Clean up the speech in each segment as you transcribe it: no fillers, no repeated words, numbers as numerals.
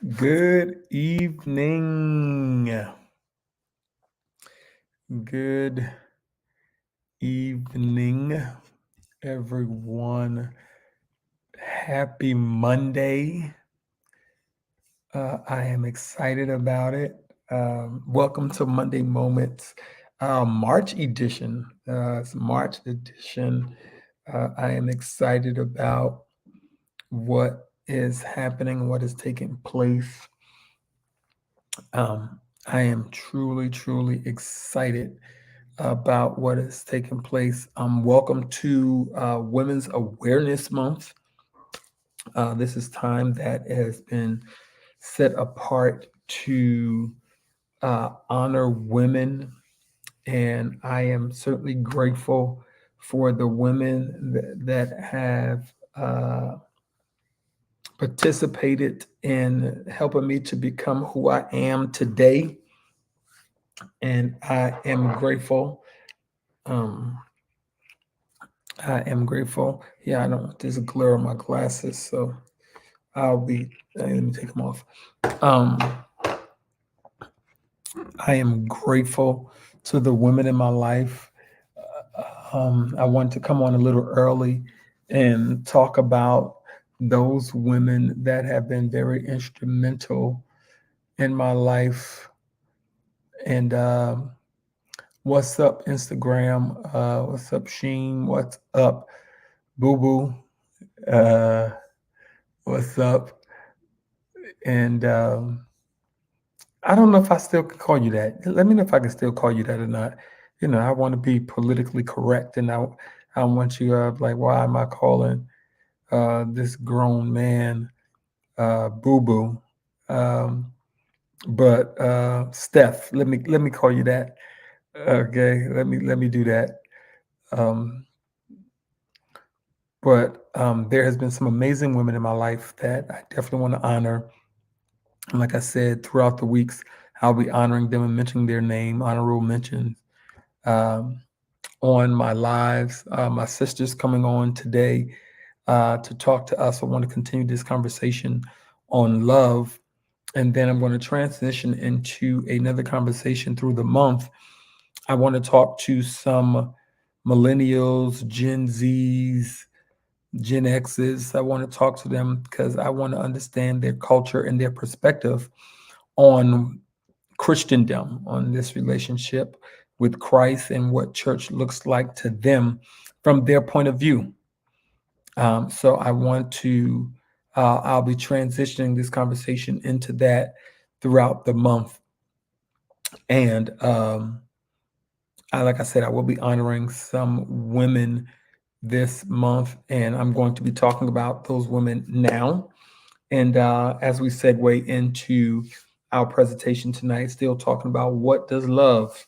Good evening. Good evening, everyone. Happy Monday. I am excited about it. Welcome to Monday Moments, March edition. It's March edition. I am excited about what is happening, what is taking place. I am truly, truly excited about what is taking place. Welcome to Women's Awareness Month. This is time that has been set apart to honor women, and I am certainly grateful for the women that have participated in helping me to become who I am today. And I am grateful. Um, I am grateful. Yeah, I don't. There's a glare on my glasses, so I'll be. Let me take them off. Um, I am grateful to the women in my life. I wanted to come on a little early and talk about those women that have been very instrumental in my life. And what's up, Instagram? What's up, Sheen? What's up, Boo Boo? Uh, what's up? And I don't know if I still can call you that. Let me know if I can still call you that or not. I want to be politically correct, and I want you like, why am I calling this grown man boo boo? Um, but Steph, let me call you that. Okay, let me do that. Um, but there has been some amazing women in my life that I definitely want to honor. And like I said, throughout the weeks, I'll be honoring them and mentioning their name, honorable mentions um, on my lives. My sister's coming on today to talk to us. I want to continue this conversation on love. And then I'm going to transition into another conversation through the month. I want to talk to some millennials, Gen Zs, Gen Xs. I want to talk to them because I want to understand their culture and their perspective on Christendom, on this relationship with Christ and what church looks like to them from their point of view. So I want to, I'll be transitioning this conversation into that throughout the month. And like I said, I will be honoring some women this month, and I'm going to be talking about those women now. And as we segue into our presentation tonight, still talking about what does love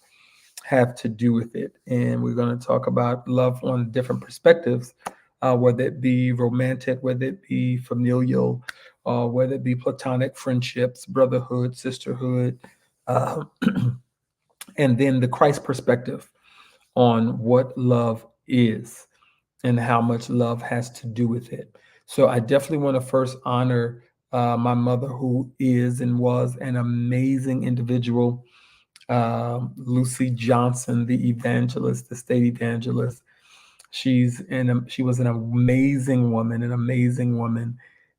have to do with it. And we're going to talk about love on different perspectives, whether it be romantic, whether it be familial, whether it be platonic friendships, brotherhood, sisterhood, uh, and then the Christ perspective on what love is and how much love has to do with it. So I definitely want to first honor my mother, who is and was an amazing individual, Lucy Johnson, the evangelist, the state evangelist. She was an amazing woman,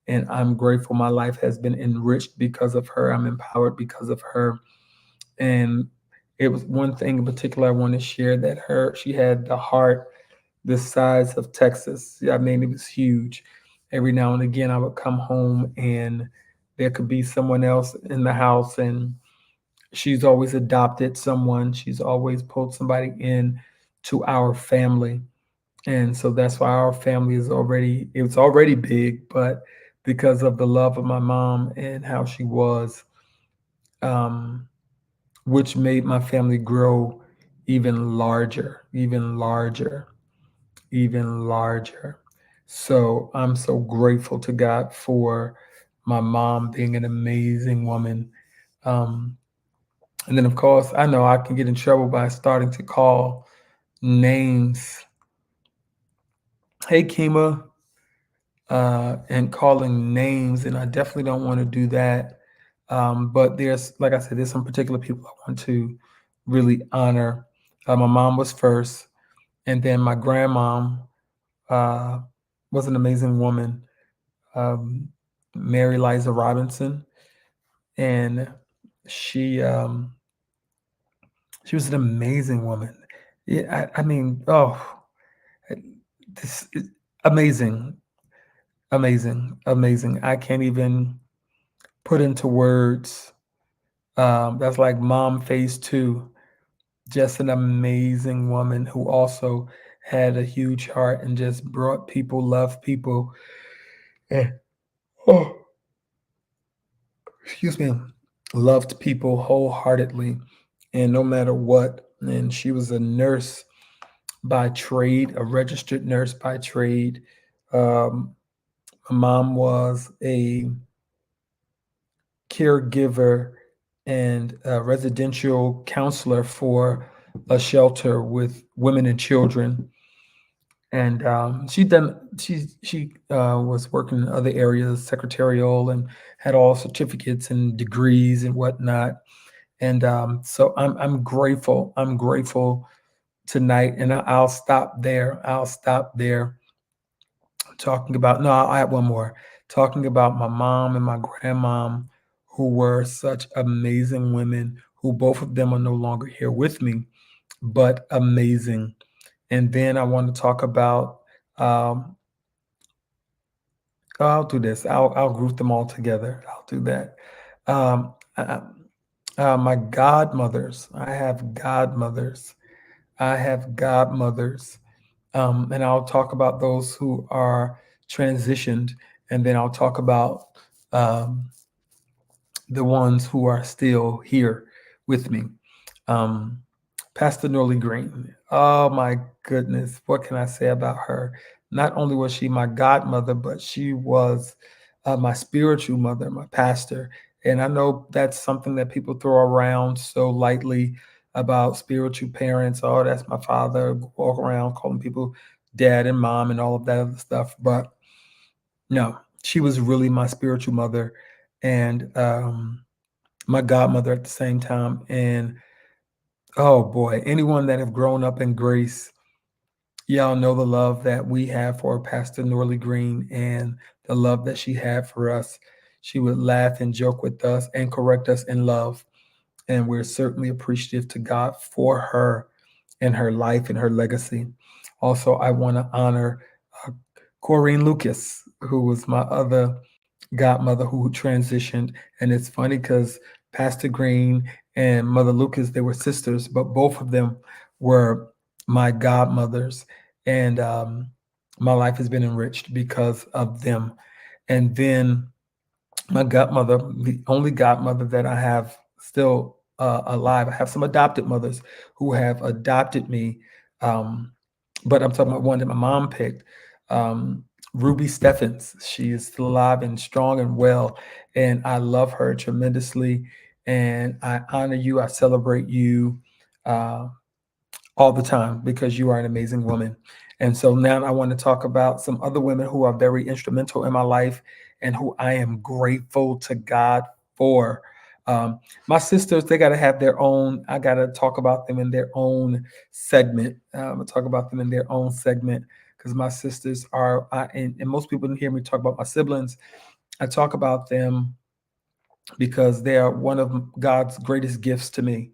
and I'm grateful. My life has been enriched because of her. I'm empowered because of her, and it was one thing in particular I want to share that she had the heart the size of Texas. I mean, it was huge. Every now and again, I would come home and there could be someone else in the house, and she's always adopted someone. She's always pulled somebody in to our family. And so that's why our family it was already big, but because of the love of my mom and how she was, um, which made my family grow even larger, even larger, even larger. So I'm so grateful to God for my mom being an amazing woman. Um, and then, of course, I know I can get in trouble by starting to call names. Hey, Kima, and calling names, and I definitely don't want to do that. But there's, like I said, there's some particular people I want to really honor. My mom was first, and then my grandmom uh, was an amazing woman, um, Mary Liza Robinson, and she um, she was an amazing woman. Yeah, I mean, oh, this is amazing, amazing, amazing. I can't even put into words. That's like mom phase two. Just an amazing woman who also had a huge heart and just brought people, loved people, and oh, excuse me, loved people wholeheartedly, and no matter what. And she was a nurse by trade, a registered nurse by trade. Um, my mom was a caregiver and a residential counselor for a shelter with women and children. And she was working in other areas, secretarial, and had all certificates and degrees and whatnot. And so I'm grateful. I'm grateful tonight, and I'll stop there. I'll stop there. Talking about no, I have one more. Talking about my mom and my grandmom, who were such amazing women. Who both of them are no longer here with me, but amazing. And then I want to talk about. Um, I'll do this. I'll group them all together. I'll do that. Um, uh, my godmothers. I have godmothers. I have godmothers. And I'll talk about those who are transitioned, and then I'll talk about um, the ones who are still here with me. Um, Pastor Norley Green. Oh my goodness, what can I say about her? Not only was she my godmother, but she was my spiritual mother, my pastor. And I know that's something that people throw around so lightly about spiritual parents. Oh, that's my father. Walk around calling people dad and mom and all of that other stuff. But no, she was really my spiritual mother and my godmother at the same time. And oh boy, anyone that have grown up in grace, y'all know the love that we have for Pastor Norley Green and the love that she had for us. She would laugh and joke with us and correct us in love. And we're certainly appreciative to God for her and her life and her legacy. Also, I want to honor uh, Corrine Lucas, who was my other godmother who transitioned. And it's funny because Pastor Green and Mother Lucas, they were sisters, but both of them were my godmothers. And my life has been enriched because of them. And then my godmother, the only godmother that I have still alive. I have some adopted mothers who have adopted me, um, but I'm talking about one that my mom picked. Um, Ruby Steffens. She is still alive and strong and well, and I love her tremendously. And I honor you. I celebrate you. Uh, all the time because you are an amazing woman. And so now I want to talk about some other women who are very instrumental in my life and who I am grateful to God for. My sisters, they got to have their own, I got to talk about them in their own segment. I'll talk about them in their own segment because my sisters are, and most people didn't hear me talk about my siblings. I talk about them because they are one of God's greatest gifts to me.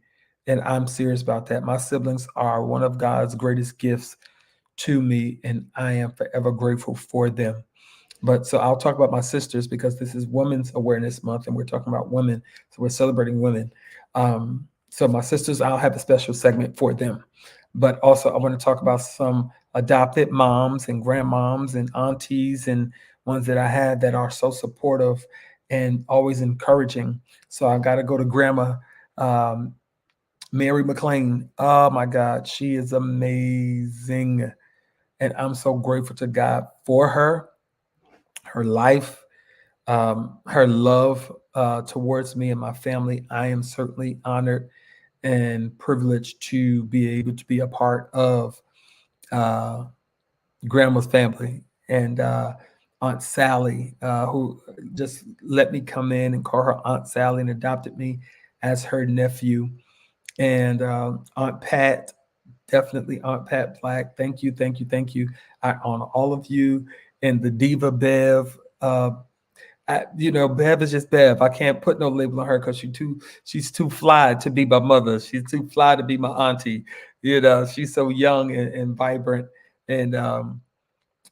And I'm serious about that. My siblings are one of God's greatest gifts to me, and I am forever grateful for them. But so I'll talk about my sisters because this is Women's Awareness Month, and we're talking about women. So we're celebrating women. So my sisters, I'll have a special segment for them. But also, I want to talk about some adopted moms and grandmoms and aunties and ones that I had that are so supportive and always encouraging. So I got to go to Grandma um, Mary McLean. Oh my God, she is amazing. And I'm so grateful to God for her life, her love towards me and my family. I am certainly honored and privileged to be able to be a part of uh, Grandma's family and Aunt Sally, who just let me come in and call her Aunt Sally and adopted me as her nephew. And Aunt Pat, definitely Aunt Pat Black. Thank you, thank you, thank you. I honor all of you. And the Diva Bev, Bev is just Bev. I can't put no label on her because she's too fly to be my mother. She's too fly to be my auntie. She's so young and vibrant. And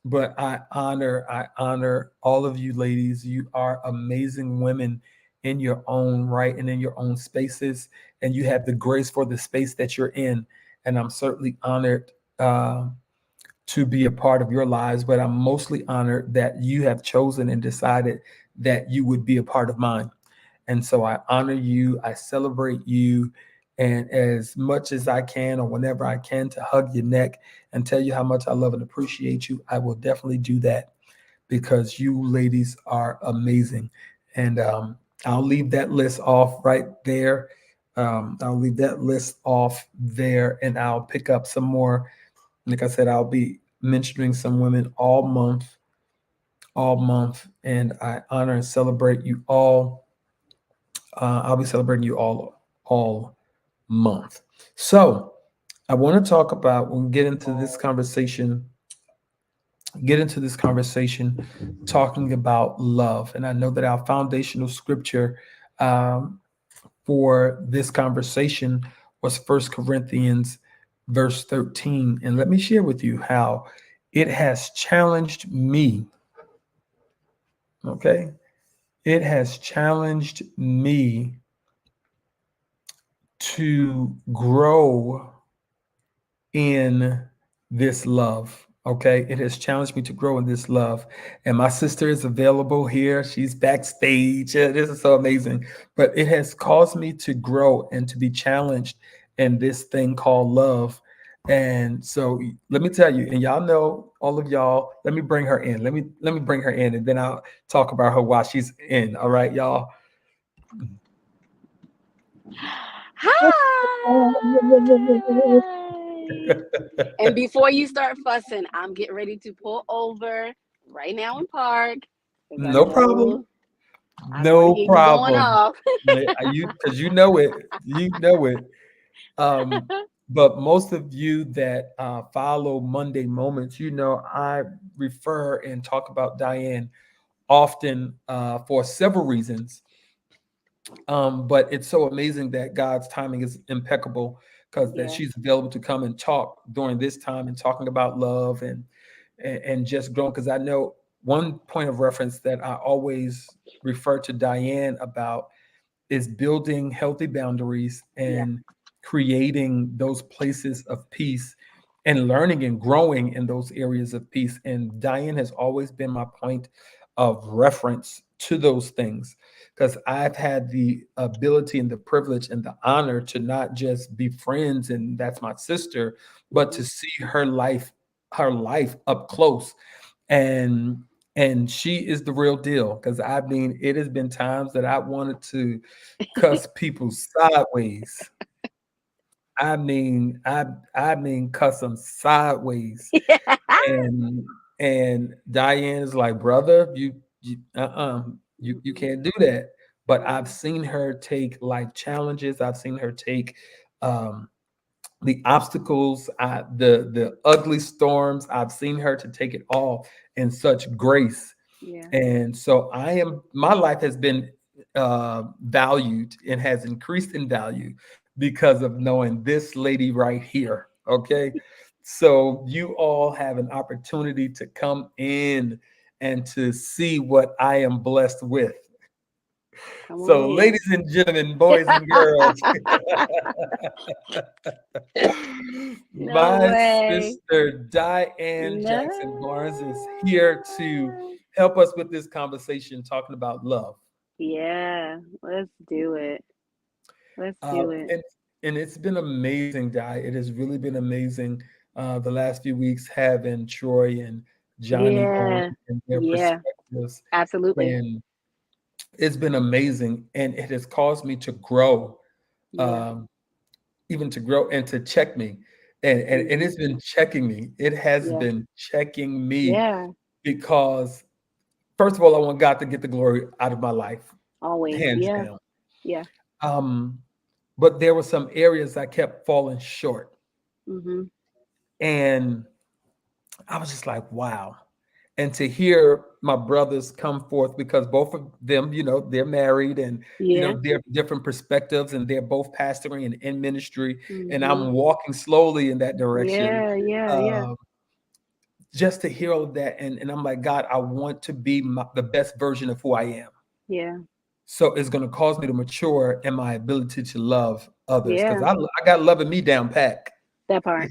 but I honor all of you ladies. You are amazing women in your own right and in your own spaces, and you have the grace for the space that you're in. And I'm certainly honored to be a part of your lives, but I'm mostly honored that you have chosen and decided that you would be a part of mine. And so I honor you, I celebrate you, and as much as I can or whenever I can to hug your neck and tell you how much I love and appreciate you, I will definitely do that because you ladies are amazing. And I'll leave that list off right there. I'll leave that list off there and I'll pick up some more. Like I said, I'll be mentioning some women all month, and I honor and celebrate you all. I'll be celebrating you all month. So I want to talk about when we get into this conversation talking about love. And I know that our foundational scripture um, for this conversation was First Corinthians verse 13. And let me share with you how it has challenged me. Okay. It has challenged me to grow in this love. Okay. It has challenged me to grow in this love. And my sister is available here. She's backstage. This is so amazing. But it has caused me to grow and to be challenged in this thing called love. And so let me tell you, and y'all know, all of y'all, let me bring her in. Let me bring her in and then I'll talk about her while she's in. All right, y'all. Hi. And before you start fussing, I'm getting ready to pull over right now and park because No problem. I don't want to No hear you going problem. off. Because you know it. You know it. Um, but most of you that follow Monday Moments, I refer and talk about Diane often for several reasons. But it's so amazing that God's timing is impeccable because that Yeah. she's available to come and talk during this time and talking about love and just growing. Because I know one point of reference that I always refer to Diane about is building healthy boundaries Yeah. and creating those places of peace and learning and growing in those areas of peace. And Diane has always been my point of reference to those things because I've had the ability and the privilege and the honor to not just be friends and that's my sister, but Hmm. to see her life up close and she is the real deal because I mean it has been times that I wanted to cuss people sideways. I mean cuss them sideways. Yeah. And Diane is like, brother, you can't do that. But I've Yeah. seen her take life challenges. I've seen her take um the obstacles, the ugly storms. I've seen her to take it all in such grace. Yeah. And so my life has been valued and has increased in value because of knowing this lady right here. Okay. So you all have an opportunity to come in and to see what I am blessed with. Come on So, in. ladies and gentlemen, boys and girls, No my way. sister Diane Jackson Barnes is here to No. help us with this conversation talking about love. Yeah. Let's do it. Let's Uh, do it. and and it's been amazing, Di. It has really been amazing the last few weeks having Troy and Johnny on Yeah. and their Yeah. perspectives. Absolutely. And it's been amazing. And it has caused me to grow, Yeah. um, even to grow and to check me. And Hmm. it's been checking me. It has Yeah. been checking me Yeah. because first of all, I want God to get the glory out of my life, Always. hands Yeah. down. Yeah. But there were some areas I kept falling short. Mm-hmm. And I was just like, wow. And to hear my brothers come forth, because both of them, they're married and, Yeah. they're different perspectives, and they're both pastoring and in ministry. And Mm-hmm. I'm walking slowly in that direction. Yeah. Yeah. Yeah. Uh, just to hear all of that. And I'm like, God, I want to be the best version of who I am. Yeah. So it's going to cause me to mature in my ability to love others, because Yeah. I got loving me down pat. That part.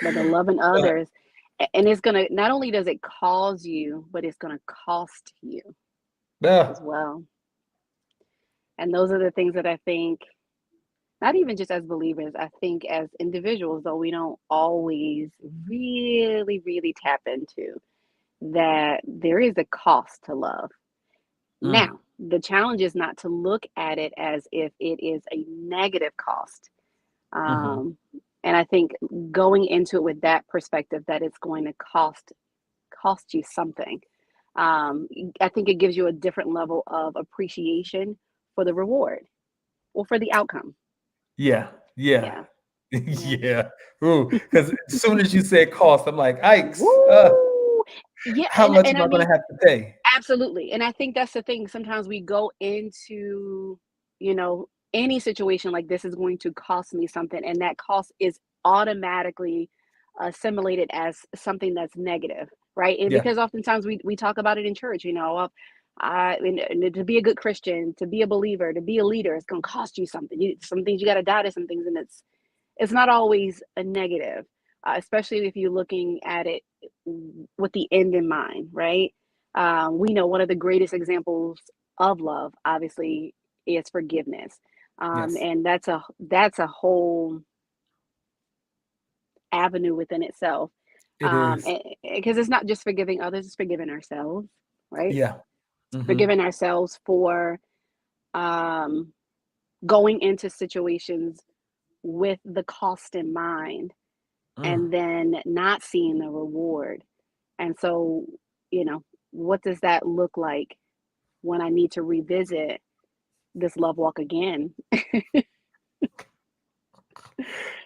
But the loving But others. And it's gonna, not only does it cause you, but it's gonna cost you as well. And those are the things that I think, not even just as believers, I think as individuals, though we don't always really, really tap into, that there is a cost to love. mm, Now, the challenge is not to look at it as if it is a negative cost. mhm. Um, and I think going into it with that perspective, that it's going to cost you something. I think it gives you a different level of appreciation for the reward or for the outcome. Yeah, yeah, Yeah, yeah. yeah. Ooh, because as soon as you said cost, I'm like, Ikes, Woo! Yeah, how much and am I I going mean, to have to pay? absolutely. And I think that's the thing. Sometimes we go into, any situation like this is going to cost me something, and that cost is automatically assimilated as something that's negative, right? And Yeah, because oftentimes we talk about it in church, and to be a good Christian, to be a believer, to be a leader, it's going to cost you something. Some things you got to die to, some things, and it's not always a negative, especially if you're looking at it with the end in mind, right? We know one of the greatest examples of love, obviously, is forgiveness, yes, and that's a whole avenue within itself, it is. because it's not just forgiving others; it's forgiving ourselves, right? Yeah. Hmm. Forgiving ourselves for um, going into situations with the cost in mind Mm. and then not seeing the reward. And so, what does that look like when I need to revisit this love walk again?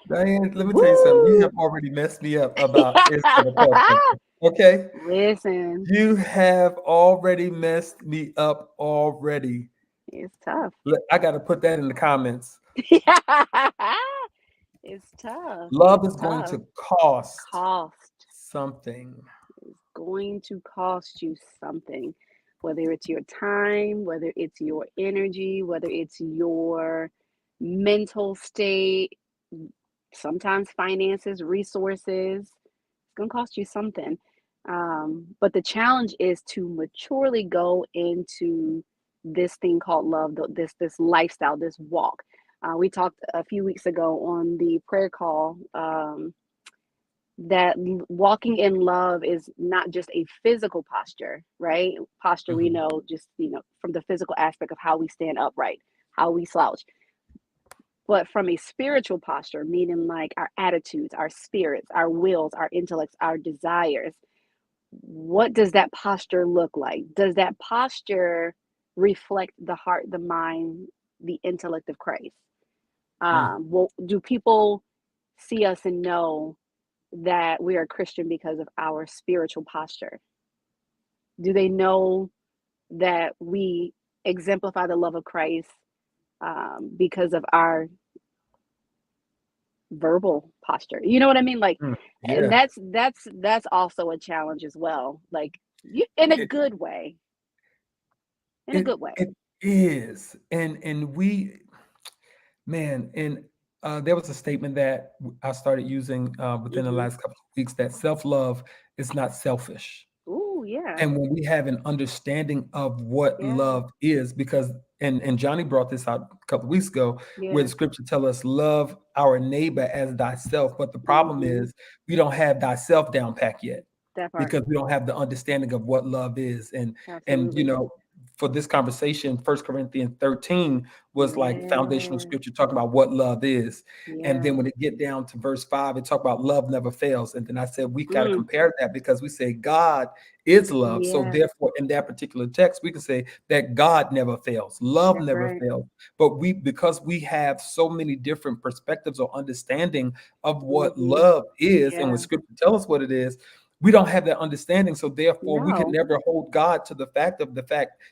Diane, let me tell you something. You have Woo! already messed me up about it's gonna cost something. Okay? Listen, You have already messed me up already. it's tough. I got to put that in the comments. It's tough. Love It's is going tough. to cost Cost something. is going to cost you something, whether it's your time, whether it's your energy, whether it's your mental state, sometimes finances, resources. It's going to cost you something. But the challenge is to maturely go into this thing called love, this lifestyle, this walk. We talked a few weeks ago on the prayer call, that walking in love is not just a physical posture, right? Posture, we Mhm. know, just from the physical aspect of how we stand upright, how we slouch, but from a spiritual posture, meaning like our attitudes, our spirits, our wills, our intellects, our desires. What does that posture look like? Does that posture reflect the heart, the mind, the intellect of Christ? Mm. Well, do people see us and know that we are Christian because of our spiritual posture? Do they know that we exemplify the love of Christ, because of our verbal posture? You know what I mean? Like, Mm. and Yeah, that's also a challenge as well. Like, in a it, good way, in a it good way. it is, and we, man, and there was a statement that I started using within the Hmm. last couple of weeks, that self love is not selfish. Ooh, yeah, And when we have an understanding of what yeah, love is, because and Johnny brought this out a couple of weeks ago, where yeah. the scripture tell us, love our neighbor as thyself. But the problem Hmm. is we don't have thyself down pack yet, That part, because we don't have the understanding of what love is. And absolutely. for this conversation, 1 Corinthians 13 was like foundational Yeah. scripture talking about what love is. And Yeah. then when it get down to verse 5, it talk about love never fails. And then I said, we got to Mm. compare that because we say God is love. So Yeah. therefore, in that particular text, we can say that God never fails. Love That's never right. fails. But because we have so many different perspectives or understanding of what Mm-hmm. love is, and when Yeah. scripture tell us what it is, we don't have that understanding. So therefore, we can No. never hold God to the fact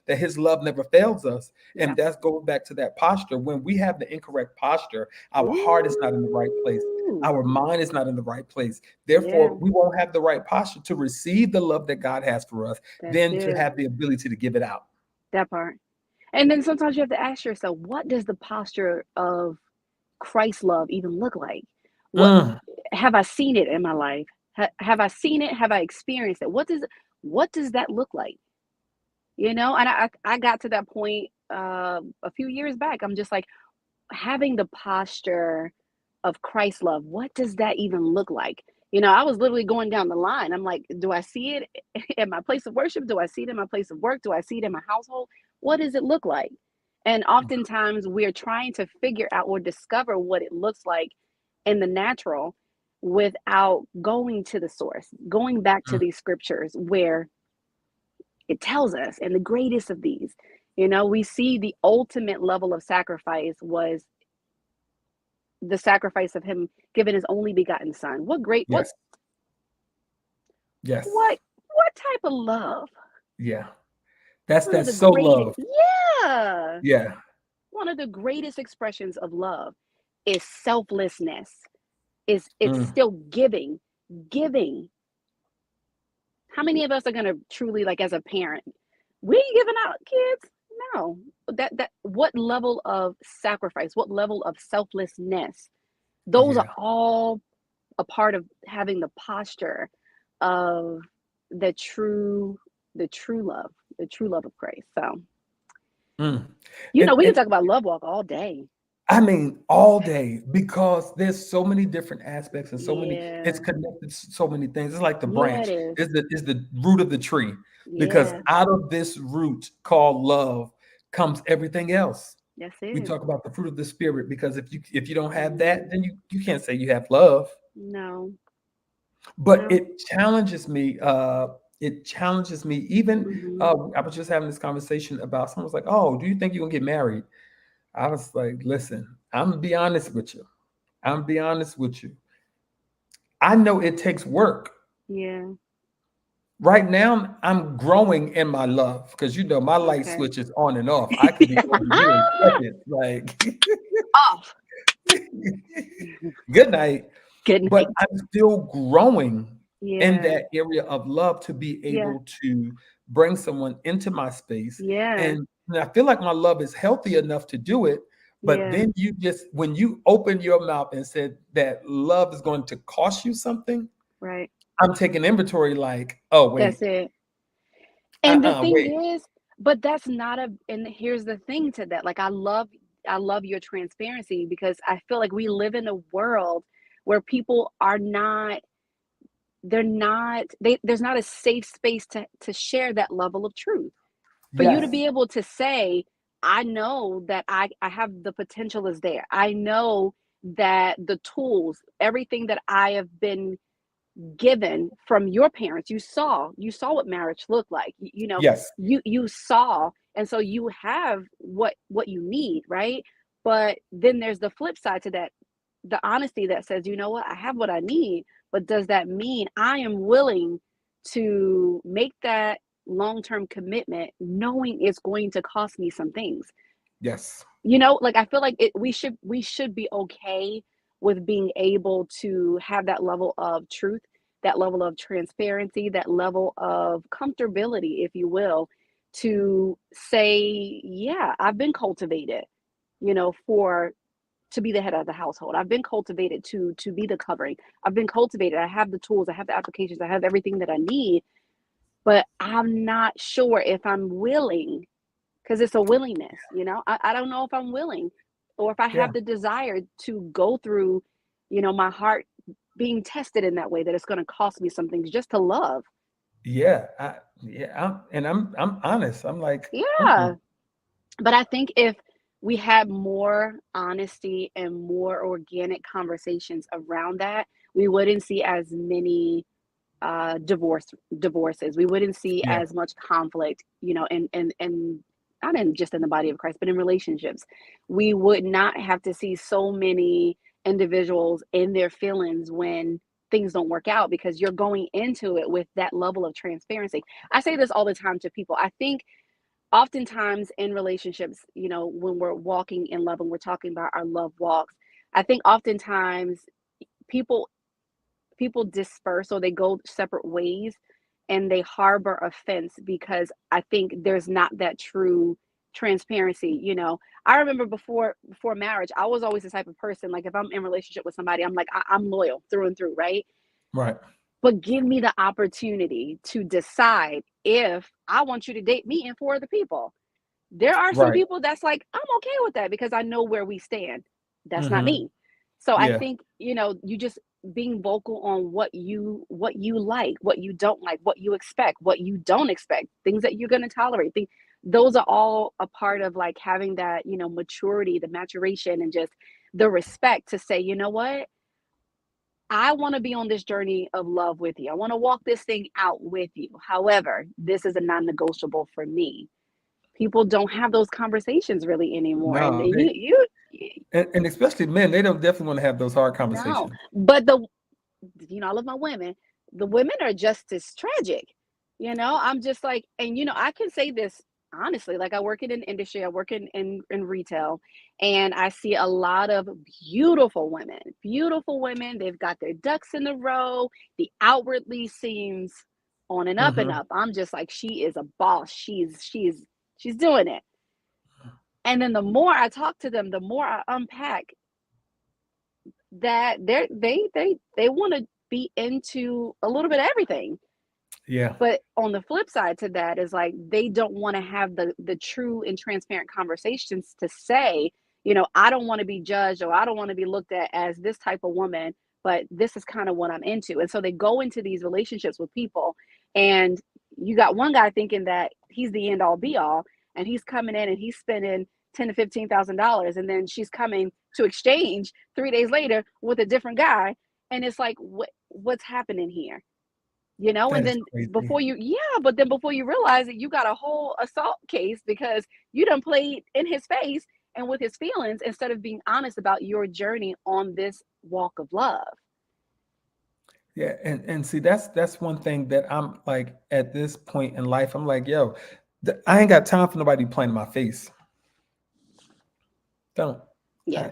that his love never fails us. Yeah. And that's goes back to that posture. When we have the incorrect posture, our heart is not in the right place. Ooh. Our mind is not in the right place. Yeah. Therefore, we won't have the right posture to receive the love that God has for us, That's then to it. have the ability to give it out. That part. And then sometimes you have to ask yourself, what does the posture of Christ's love even look like? What Mm, have I seen it in my life? Have I seen it? Have I experienced it? What does that look like? You know, and I got to that point a few years back. I'm just like having the posture of Christ's love. What does that even look like? You know, I was literally going down the line. I'm like, do I see it at my place of worship? Do I see it in my place of work? Do I see it in my household? What does it look like? And oftentimes we're trying to figure out or discover what it looks like in the natural without going to the source, going back to mm, these scriptures where it tells us, and the greatest of these, you know, we see the ultimate level of sacrifice was the sacrifice of him giving his only begotten son. What great, yes, yes, what type of love? yeah. One of That's the so greatest, love. yeah, Yeah. one of the greatest expressions of love is selflessness. Is it's Mm, still giving, giving. How many of us are gonna truly, like, as a parent, we ain't giving out kids? No. That what level of sacrifice, what level of selflessness? Those are yeah. all a part of having the posture of the true the true love of Christ. So, Mm. you know, we can And talk about love walk all day. I mean, all day because there's so many different aspects and so many, it's Yeah. connected to so many things. It's like the Yeah, it branch is. is the root of the tree because Yeah, out of this root called love comes everything else. that's We it. talk about the fruit of the spirit because if you don't have that, Mhm. then you can't say you have love. No, But no. it challenges me even Mhm. I was just having this conversation about someone's like, "Oh, do you think you're gonna get married?" I was like, listen, I'm gonna be honest with you. I'm gonna be honest with you. I know it takes work. Yeah. Right now, I'm growing in my love because my light Okay. switch is on and off. I could be over you in seconds. Like, Off. good night. Good But night. I'm still growing in Yeah. that area of love to be Yeah. able to bring someone into my space. Yeah. And I feel like my love is healthy enough to do it. But Yeah. then when you open your mouth and said that love is going to cost you something, Right. I'm taking inventory like, oh, That's wait, it. And the thing wait. is, but that's not a and here's the thing to that. Like I love your transparency because I feel like we live in a world where people are not they're not there's not a safe space to share that level of truth. For you to Yes, be able to say, I know that I have the potential is there. I know that the tools, everything that I have been given from your parents, you saw what marriage looked like. You know, yes, you saw, and so you have what you need, right? But then there's the flip side to that, the honesty that says, you know what, I have what I need, but does that mean I am willing to make that long-term commitment knowing it's going to cost me some things? yes, You know, like I feel like we should be okay with being able to have that level of truth, that level of transparency, that level of comfortability, if you will, to say, yeah, I've been cultivated, you know, for to be the head of the household. I've been cultivated to be the covering. I've been cultivated. I have the tools, I have the applications, I have everything that I need, but I'm not sure if I'm willing because it's a willingness, you know. I don't know if I'm willing or if I yeah, have the desire to go through, you know, my heart being tested in that way that it's going to cost me something just to love. Yeah, I'm honest. I'm like, Yeah. mm-mm. But I think if we had more honesty and more organic conversations around that, we wouldn't see as many divorces. We wouldn't see Yeah, as much conflict, and not in just in the body of Christ, but in relationships. We would not have to see so many individuals in their feelings when things don't work out, because you're going into it with that level of transparency. I say this all the time to people. I think oftentimes in relationships, when we're walking in love and we're talking about our love walks, I think oftentimes people people disperse or they go separate ways, and they harbor offense because I think there's not that true transparency. I remember before marriage, I was always the type of person, like if I'm in a relationship with somebody, I'm like, I'm loyal through and through, right? right, But give me the opportunity to decide if I want you to date me and four other people. There are some right. people that's like, I'm okay with that because I know where we stand. That's not Mm-hmm. me. So I Yeah, think, you just being vocal on what you like, what you don't like, what you expect, what you don't expect, things that you're going to tolerate. Those are all a part of like having that, maturity, the maturation, and just the respect to say, you know what? I want to be on this journey of love with you. I want to walk this thing out with you. However, this is a non-negotiable for me. People don't have those conversations really anymore, and no, then and especially men, they don't definitely want to have those hard no. conversations. But I love my women. The women are just as tragic. I'm just like, and I can say this honestly, like I work in an industry, I work in retail, and I see a lot of beautiful women. Beautiful women, they've got their ducks in a row. The outwardly seems on and up and Mm-hmm. up. I'm just like, she is a boss. She's doing it. And then the more I talk to them, the more I unpack that they want to be into a little bit of everything. Yeah, But on the flip side to that is like they don't want to have the true and transparent conversations to say, I don't want to be judged, or I don't want to be looked at as this type of woman, but this is kind of what I'm into. And so they go into these relationships with people, and you got one guy thinking that he's the end all be all, and he's coming in and he's spending $10,000 to $15,000, and then she's coming to exchange 3 days later with a different guy, and it's like, what's happening here? that And is then crazy. but then before you realize it, you got a whole assault case because you done played in his face and with his feelings instead of being honest about your journey on this walk of love. Yeah, and see, that's one thing that I'm like at this point in life. I'm like, yo, I ain't got time for nobody playing in my face. Don't. Yeah.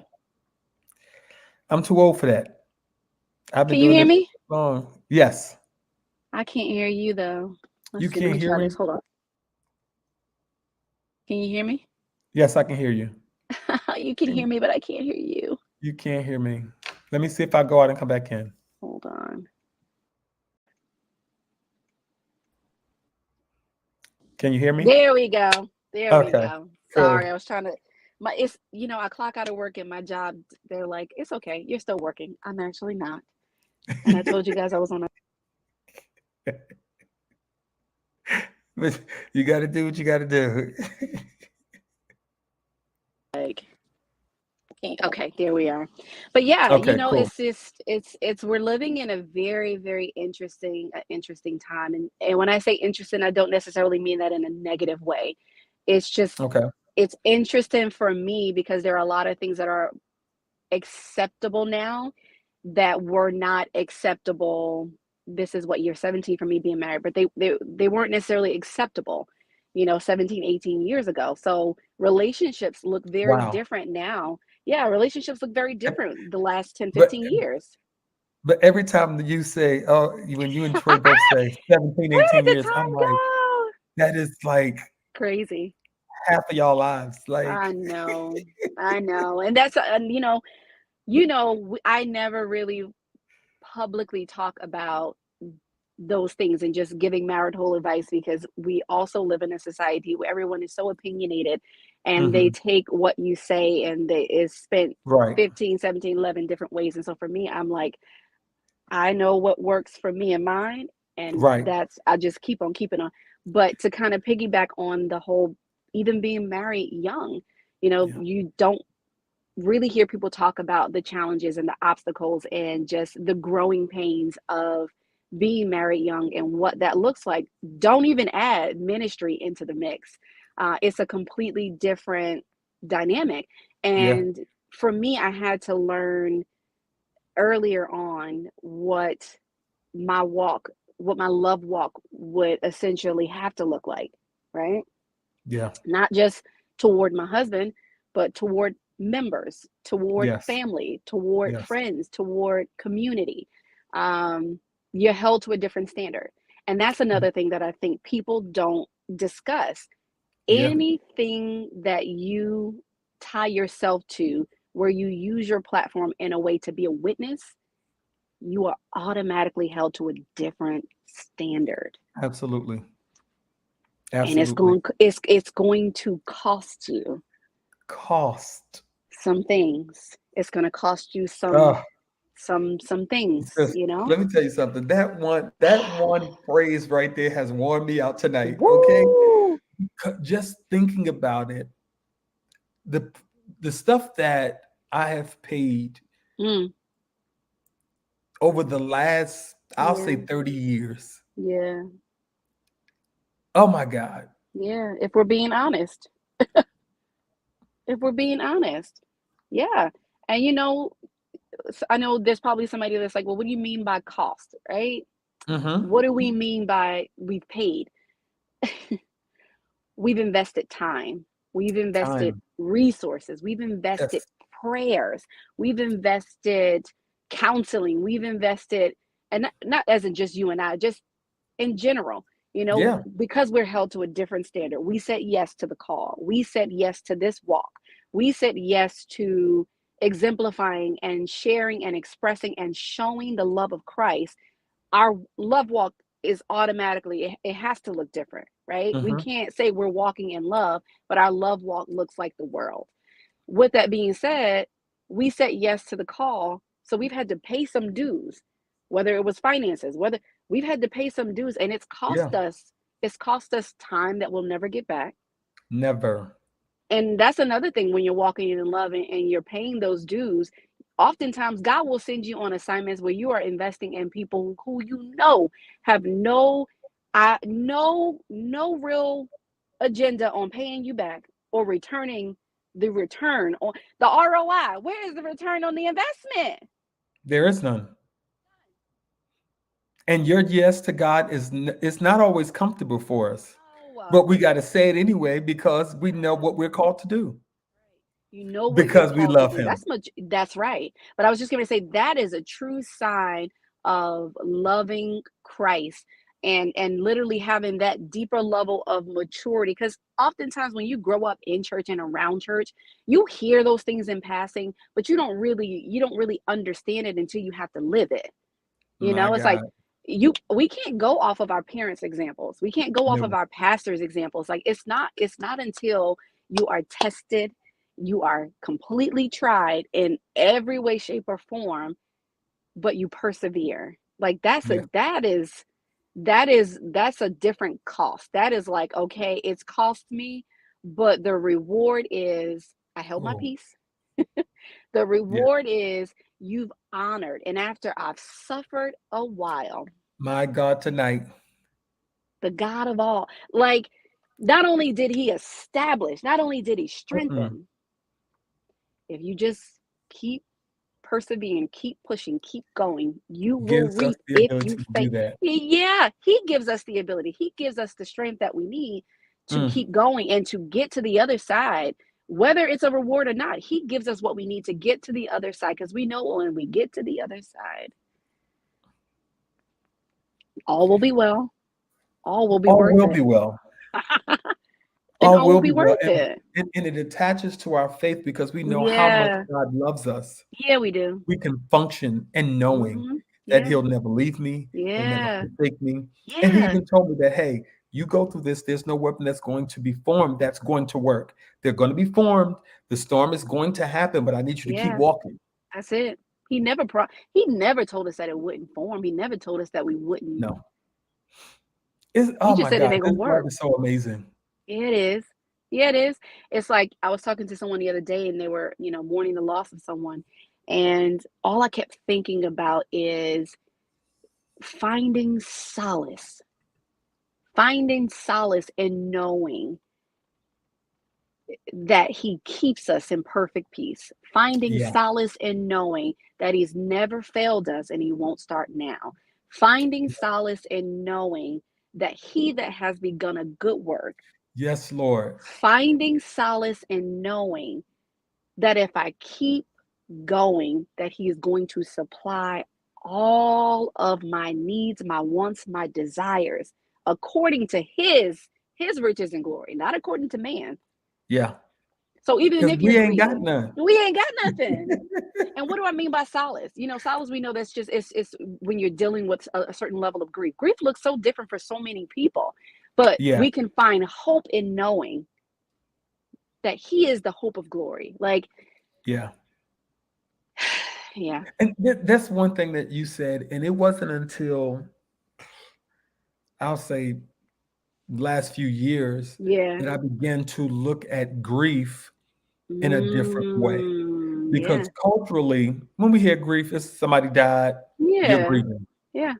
I, I'm too old for that. I've been Can you doing hear this me? for so long. Yes, I can't hear you though. you Let's see. Let can't me hear try me. this. Hold on. Can you hear me? Yes, I can hear you. You can hear me, but I can't hear you. You can't hear me. Let me see if I go out and come back in. Hold on. Can you hear me? There we go. There we Okay, go. Sorry, cool. I was trying to it's I clock out of work and my job, they're like, it's okay, you're still working. I'm actually not. And I told you guys I was on a But you got to do what you got to do. like okay, there we are. But yeah, Okay, cool. it's just it's we're living in a very, very interesting time. And when I say interesting, I don't necessarily mean that in a negative way. It's just Okay. it's interesting for me because there are a lot of things that are acceptable now that were not acceptable. This is what, year 17 for me being married, but they weren't necessarily acceptable 17, 18 years ago. So relationships look very Wow. different now. Yeah, relationships look very And- different the last 10, But 15 years. but every time that you say, oh, when you and Troy both say 17, Where 18 did the years, I'm time like, go? that is like Crazy. half of y'all lives. I Like, know. I know. And that's I never really publicly talk about those things and just giving marital advice, because we also live in a society where everyone is so opinionated, and they hmm, take what you say and they is spent right. 15, 17, 11 different ways. And so for me, I'm like, I know what works for me and mine, And Right. that's, I just keep on keeping on. But to kind of piggyback on the whole, even being married young, Yeah. you don't really hear people talk about the challenges and the obstacles and just the growing pains of being married young and what that looks like. Don't even add ministry into the mix. It's a completely different dynamic. Yeah. And for me, I had to learn earlier on my walk, what my love walk would essentially have to look like, right? Yeah. Not just toward my husband, but toward members, toward Yes. family, toward Yes. friends, toward community. Um, you're held to a different standard. And that's Mm. another thing that I think people don't discuss. Yeah. Anything that you tie yourself to, where you use your platform in a way to be a witness, you are automatically held to a different standard. Absolutely. And Absolutely. it's going to cost you Cost. some things. It's going to cost you Uh, some things, just let me tell you something. That one phrase right there has worn me out tonight. Okay. Woo! Just thinking about it, the the stuff that I have paid Mm, over the last, I'll say yeah, 30 years. yeah, Oh my God. yeah. If we're being honest, if we're being honest, yeah. And I know there's probably somebody that's like, well, what do you mean by cost, right? Mm-hmm. What do we mean by we've paid? We've invested time, we've invested Time. resources, we've invested Yes. prayers, we've invested counseling, we've invested, and not as in just you and I, just in general, Yeah. because we're held to a different standard. We said yes to the call, we said yes to this walk, we said yes to exemplifying and sharing and expressing and showing the love of Christ. Our love walk is automatically, it has to look different, right? We Mm-hmm. can't say we're walking in love, but our love walk looks like the world. With that being said, we said yes to the call, so we've had to pay some dues, whether it was finances, whether we've had to pay some dues, and Yeah. it's cost us time that we'll never get back. Never. And that's another thing, when you're walking in love and you're paying those dues, oftentimes God will send you on assignments where you are investing in people who have no real agenda on paying you back or returning the return on the ROI. Where is the return on the investment? There is none. And your yes to God is not always comfortable for us, No. but we got to say it anyway because we know what we're called to do You know what you're because we called to love do. Him. That's right. But I was just going to say that is a true sign of loving Christ and literally having that deeper level of maturity, because oftentimes when you grow up in church and around church, you hear those things in passing, but you don't really understand it until you have to live it. My It's like God. we can't go off of our parents' examples. We can't go off of No. our pastors' examples. Like it's not until you are tested, you are completely tried in every way, shape, or form, but you persevere. Like Yeah. that's a different cost. That is like, okay, it's cost me, but the reward is I held my Oh, peace. The yeah. reward is you've honored. And after I've suffered a while, My God tonight. the God of all, like, not only did he establish, not only did he Mm-mm. strengthen, if you just keep persevering, keep pushing, keep going, you will Gives us reap the if you ability to do faith. that. Yeah, he gives us the ability. He gives us the strength that we need to Mm. keep going and to get to the other side. Whether it's a reward or not, he gives us what we need to get to the other side, because we know when we get to the other side, all will be well. All will be All worth will be it. well. And All all will will be be well. worth it. And it attaches to our faith because we know how much Yeah. God loves us. Yeah, we do. We can function in knowing that Yeah. He'll never leave me, He'll never Yeah. forsake me. And He Yeah. even told me that, hey, you go through this, there's no weapon that's going to be formed that's going to work. They're going to be formed. The storm is going to happen, but I need you to keep Yeah. walking. That's it. He never told us that it wouldn't form. He never told us that we wouldn't No, It's, You oh just my said it God, ain't gonna this love work. is so amazing. It is. Yeah, it is. It's like I was talking to someone the other day and they were, mourning the loss of someone. And all I kept thinking about is finding solace, finding solace in knowing that he keeps us in perfect peace, finding Yeah. solace in knowing that he's never failed us and he won't start now, finding solace in knowing that he that has begun a good work, Yes, Lord. finding solace in knowing that if I keep going, that he is going to supply all of my needs, my wants, my desires according to his riches and glory, not according to man. Yeah. So even Because if you're we ain't got grieving, none. we ain't got nothing. And what do I mean by solace? Solace, we know that's just it's when you're dealing with a certain level of grief. Grief looks so different for so many people, but Yeah. we can find hope in knowing that he is the hope of glory. Like, Yeah. yeah, And that's one thing that you said, and it wasn't until I'll say last few years yeah, that I began to look at grief in a different way. yeah, Because culturally, when we hear grief, it's somebody died, you're yeah, grieving. yeah,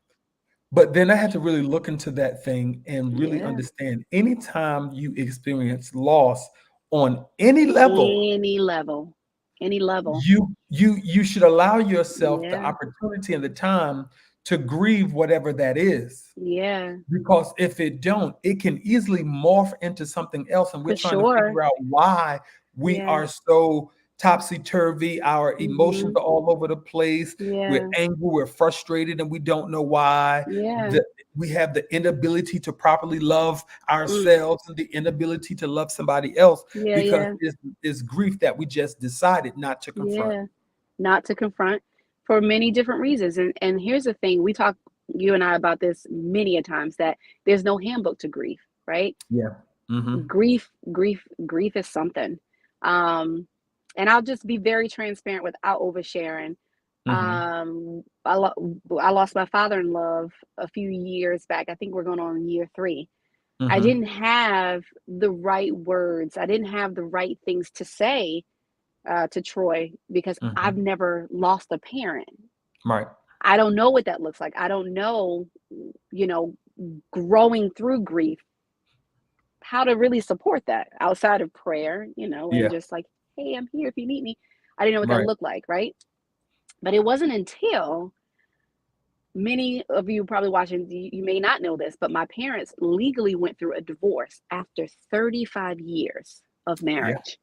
But then I had to really look into that thing and really yeah. understand anytime you experience loss on any level, Any level, any level. you should allow yourself the Yeah, opportunity and the time to grieve whatever that is. yeah, Because if it don't, it can easily morph into something else, and we're for trying to sure. figure out why we Yeah. are so topsy-turvy. Our emotions Mhm. are all over the place. We're Yeah. angry, we're frustrated, and we don't know why. Yeah. We have the inability to properly love Mm. ourselves and the inability to love somebody else Yeah, because yeah. it's grief that we just decided not to confront. Yeah. Not to confront for many different reasons. And here's the thing, we talk you and I about this many a times that there's no handbook to grief, right? Yeah. Hmm. Grief is something. Um and I'll just be very transparent without oversharing. Hmm. I lost my father-in-law a few years back. I think we're going on year 3. I Hmm. didn't have the right words. I didn't have the right things to say to Troy because I've Hmm. never lost a parent. Right. I don't know what that looks like. I don't know, you know, growing through grief, how to really support that outside of prayer, and Yeah. just like, hey, I'm here if you need me. I didn't know what that Right. looked like, right? But it wasn't until many of you probably watching, you may not know this, but my parents legally went through a divorce after 35 years of Yeah. marriage.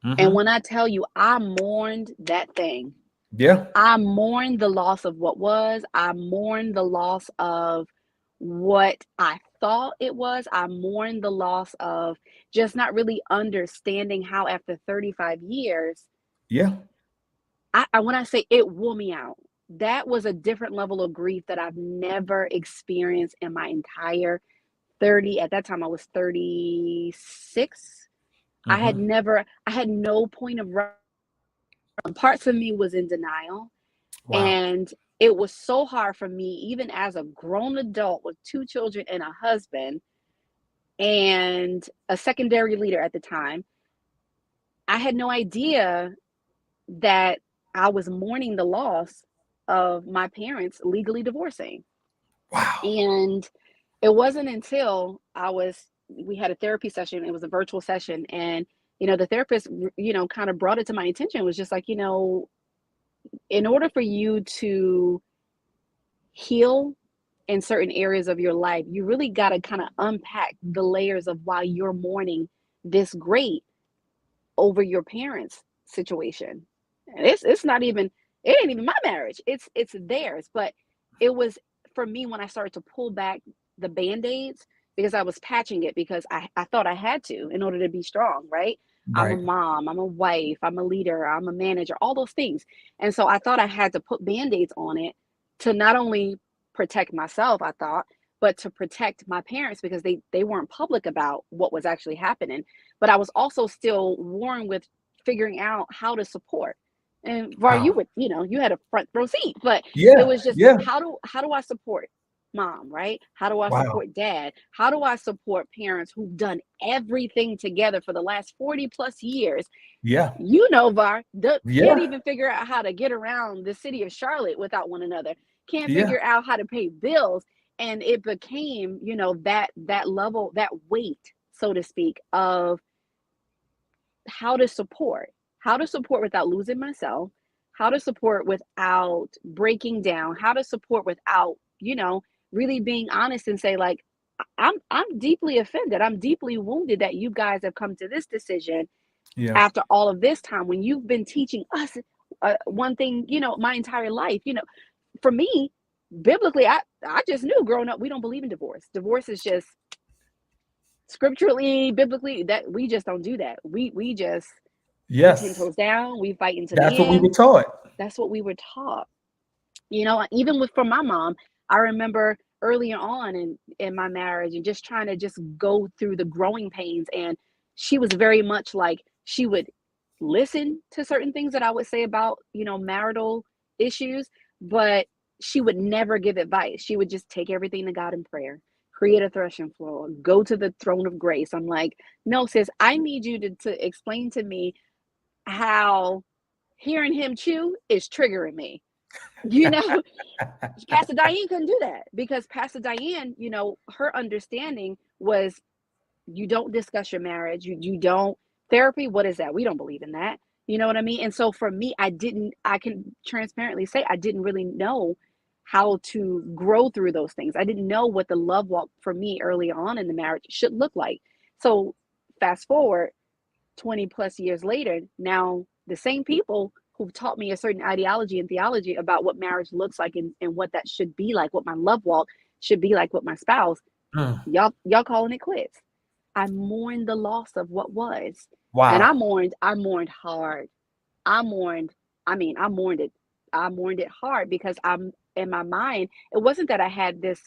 And Hmm. when I tell you, I mourned that thing. Yeah. I mourned the loss of what was. I mourned the loss of what I thought it was. I mourned the loss of just not really understanding how, after 35 years, Yeah. when I say it wore me out, that was a different level of grief that I've never experienced in my entire 30. At that time, I was 36. Hmm. I had no point of parts of me was in denial. Wow. And it was so hard for me, even as a grown adult with 2 children and a husband and a secondary leader at the time. I had no idea that I was mourning the loss of my parents legally divorcing. Wow. And it wasn't until we had a therapy session, it was a virtual session, and the therapist, kind of brought it to my attention, was just like, in order for you to heal in certain areas of your life, you really got to kind of unpack the layers of why you're mourning this great over your parents' situation. And it's not even, it ain't even my marriage. It's theirs. But it was, for me, when I started to pull back the band-aids, because I was patching it because I thought I had to in order to be strong, right? I'm a Right. mom, I'm a wife, I'm a leader, I'm a manager, all those things. And so I thought I had to put band-aids on it to not only protect myself, I thought, but to protect my parents, because they weren't public about what was actually happening. But I was also still warring with figuring out how to support. And Var, you Wow. would, you had a front row seat, but it Yeah. was just, Yeah. how do I support? mom, right? How do I Wow. support dad? How do I support parents who've done everything together for the last 40 plus years? Yeah. You know, Var, can't Yeah. even figure out how to get around the city of Charlotte without one another. Can't Yeah. figure out how to pay bills. And it became, that level, that weight, so to speak, of how to support, without losing myself, how to support without breaking down, how to support without, really being honest and say, like, I'm deeply offended. I'm deeply wounded that you guys have come to this decision Yeah. after all of this time when you've been teaching us one thing, my entire life. For me, biblically, I just knew growing up we don't believe in divorce. Divorce is just scripturally, biblically, that we just don't do that. We 10 Yes. toes down, we fight into That's what the we were end. taught. That's what we were taught. Even from my mom, I remember early on in my marriage and just trying to just go through the growing pains. And she was very much like, she would listen to certain things that I would say about, marital issues, but she would never give advice. She would just take everything to God in prayer, create a threshing floor, go to the throne of grace. I'm like, no, sis, I need you to explain to me how hearing him chew is triggering me. You know, Pastor Diane couldn't do that because Pastor Diane, her understanding was, you don't discuss your marriage. You don't therapy. What is that? We don't believe in that. You know what I mean? And so for me, I can transparently say I didn't really know how to grow through those things. I didn't know what the love walk for me early on in the marriage should look like. So fast forward 20 plus years later, now the same people who've taught me a certain ideology and theology about what marriage looks like and what that should be like, what my love walk should be like with my spouse, Mm. y'all calling it quits. I mourned the loss of what was. And Wow. I mourned hard. I mourned, I mourned it. I mourned it hard because I'm in my mind, it wasn't that I had this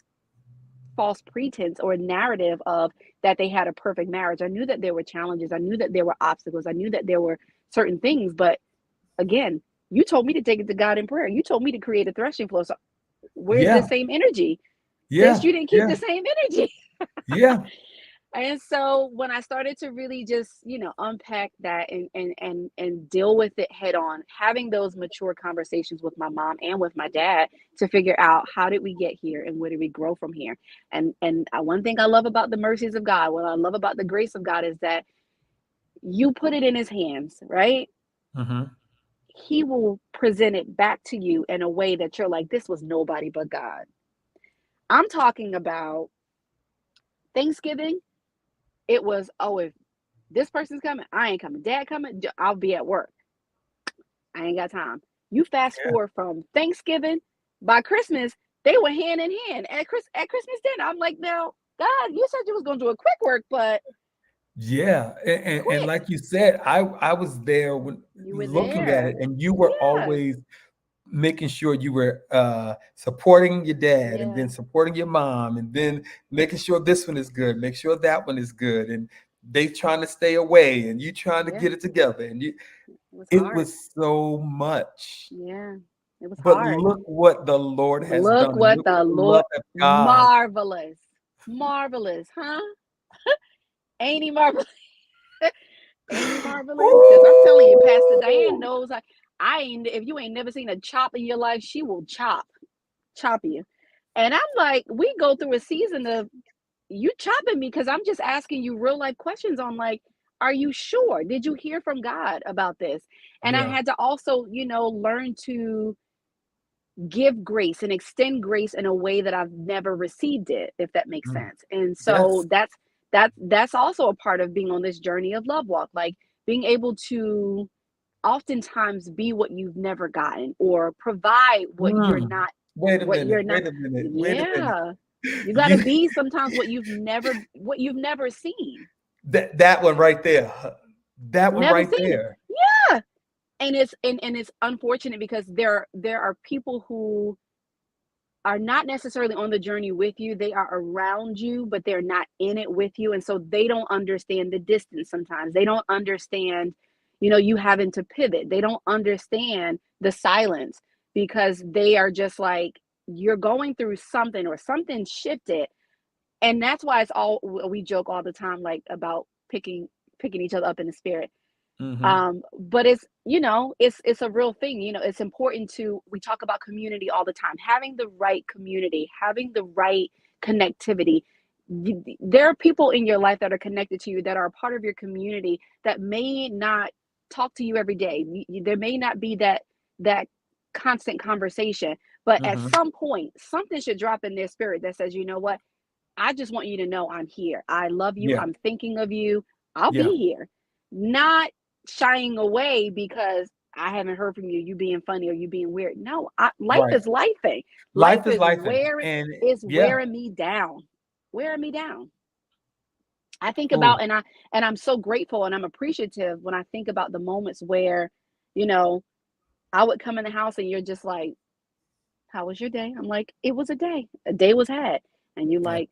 false pretense or narrative of that they had a perfect marriage. I knew that there were challenges. I knew that there were obstacles. I knew that there were certain things. But again, you told me to take it to God in prayer. You told me to create a threshing floor. So where's the Yeah. same energy? Sis, Yeah. you didn't keep Yeah. the same energy. Yeah. And so when I started to really just, unpack that and deal with it head on, having those mature conversations with my mom and with my dad to figure out how did we get here and where did we grow from here. And one thing I love about the mercies of God, what I love about the grace of God is that you put it in his hands, right? Hmm. He will present it back to you in a way that you're like, this was nobody but God. I'm talking about Thanksgiving. It was, oh, if this person's coming, I ain't coming. Dad coming, I'll be at work. I ain't got time. You fast Yeah. forward from Thanksgiving, by Christmas, they were hand in hand at Christmas dinner. I'm like, now, God, you said you was gonna do a quick work, but Yeah. And quick. like you said, I was there when You were looking at it, there. and you were Yeah. always making sure you were supporting your dad, and Yeah. then supporting your mom, and then making sure this one is good, make sure that one is good, and they trying to stay away, and you trying to Yeah. get it together, and It was it hard. was so much. Yeah. It was But hard. look what the Lord has Look done, and what look at the the love Lord, of God. marvelous. Marvelous, huh? Ain't he marvelous? Ain't he marvelous? Because I'm telling you, Pastor Diane Ooh! knows I ain't, if you ain't never seen a chop in your life, she will chop you. And I'm like, we go through a season of you chopping me because I'm just asking you real life questions on, like, are you sure? Did you hear from God about this? And I Yeah. had to also, learn to give grace and extend grace in a way that I've never received it, if that makes Mm. sense. And so Yes. that's also a part of being on this journey of love walk, like being able to oftentimes be what you've never gotten or provide Mm. Wait a what minute, you're not. wait a minute, wait a minute. Yeah. You got to You be sometimes what you've never seen. that one right there. That one Never right seen it. there. Yeah. And it's unfortunate because there are people who are not necessarily on the journey with you. They are around you, but they're not in it with you. And so they don't understand the distance sometimes. They don't understand, you having to pivot. They don't understand the silence because they are just like, you're going through something or something shifted. And that's why it's all, we joke all the time, like about picking each other up in the spirit. Hmm. But it's, it's a real thing. It's important to, we talk about community all the time, having the right community, having the right connectivity. There are people in your life that are connected to you, that are a part of your community, that may not talk to you every day. There may not be that constant conversation, but at Hmm. some point something should drop in their spirit that says, you know what, I just want you to know I'm here. I love you. Yeah. I'm thinking of you. I'll Yeah. be here. Not shying away because I haven't heard from you, you being funny or you being weird. No, life Right. is lifing. Life Life is is life. wearing And is yeah. wearing me down. Wearing me down. I think Oh, about, and I'm so grateful and I'm appreciative when I think about the moments where, you know, I would come in the house and you're just like, how was your day? I'm like, it was a day. A day was had. And you yeah. like,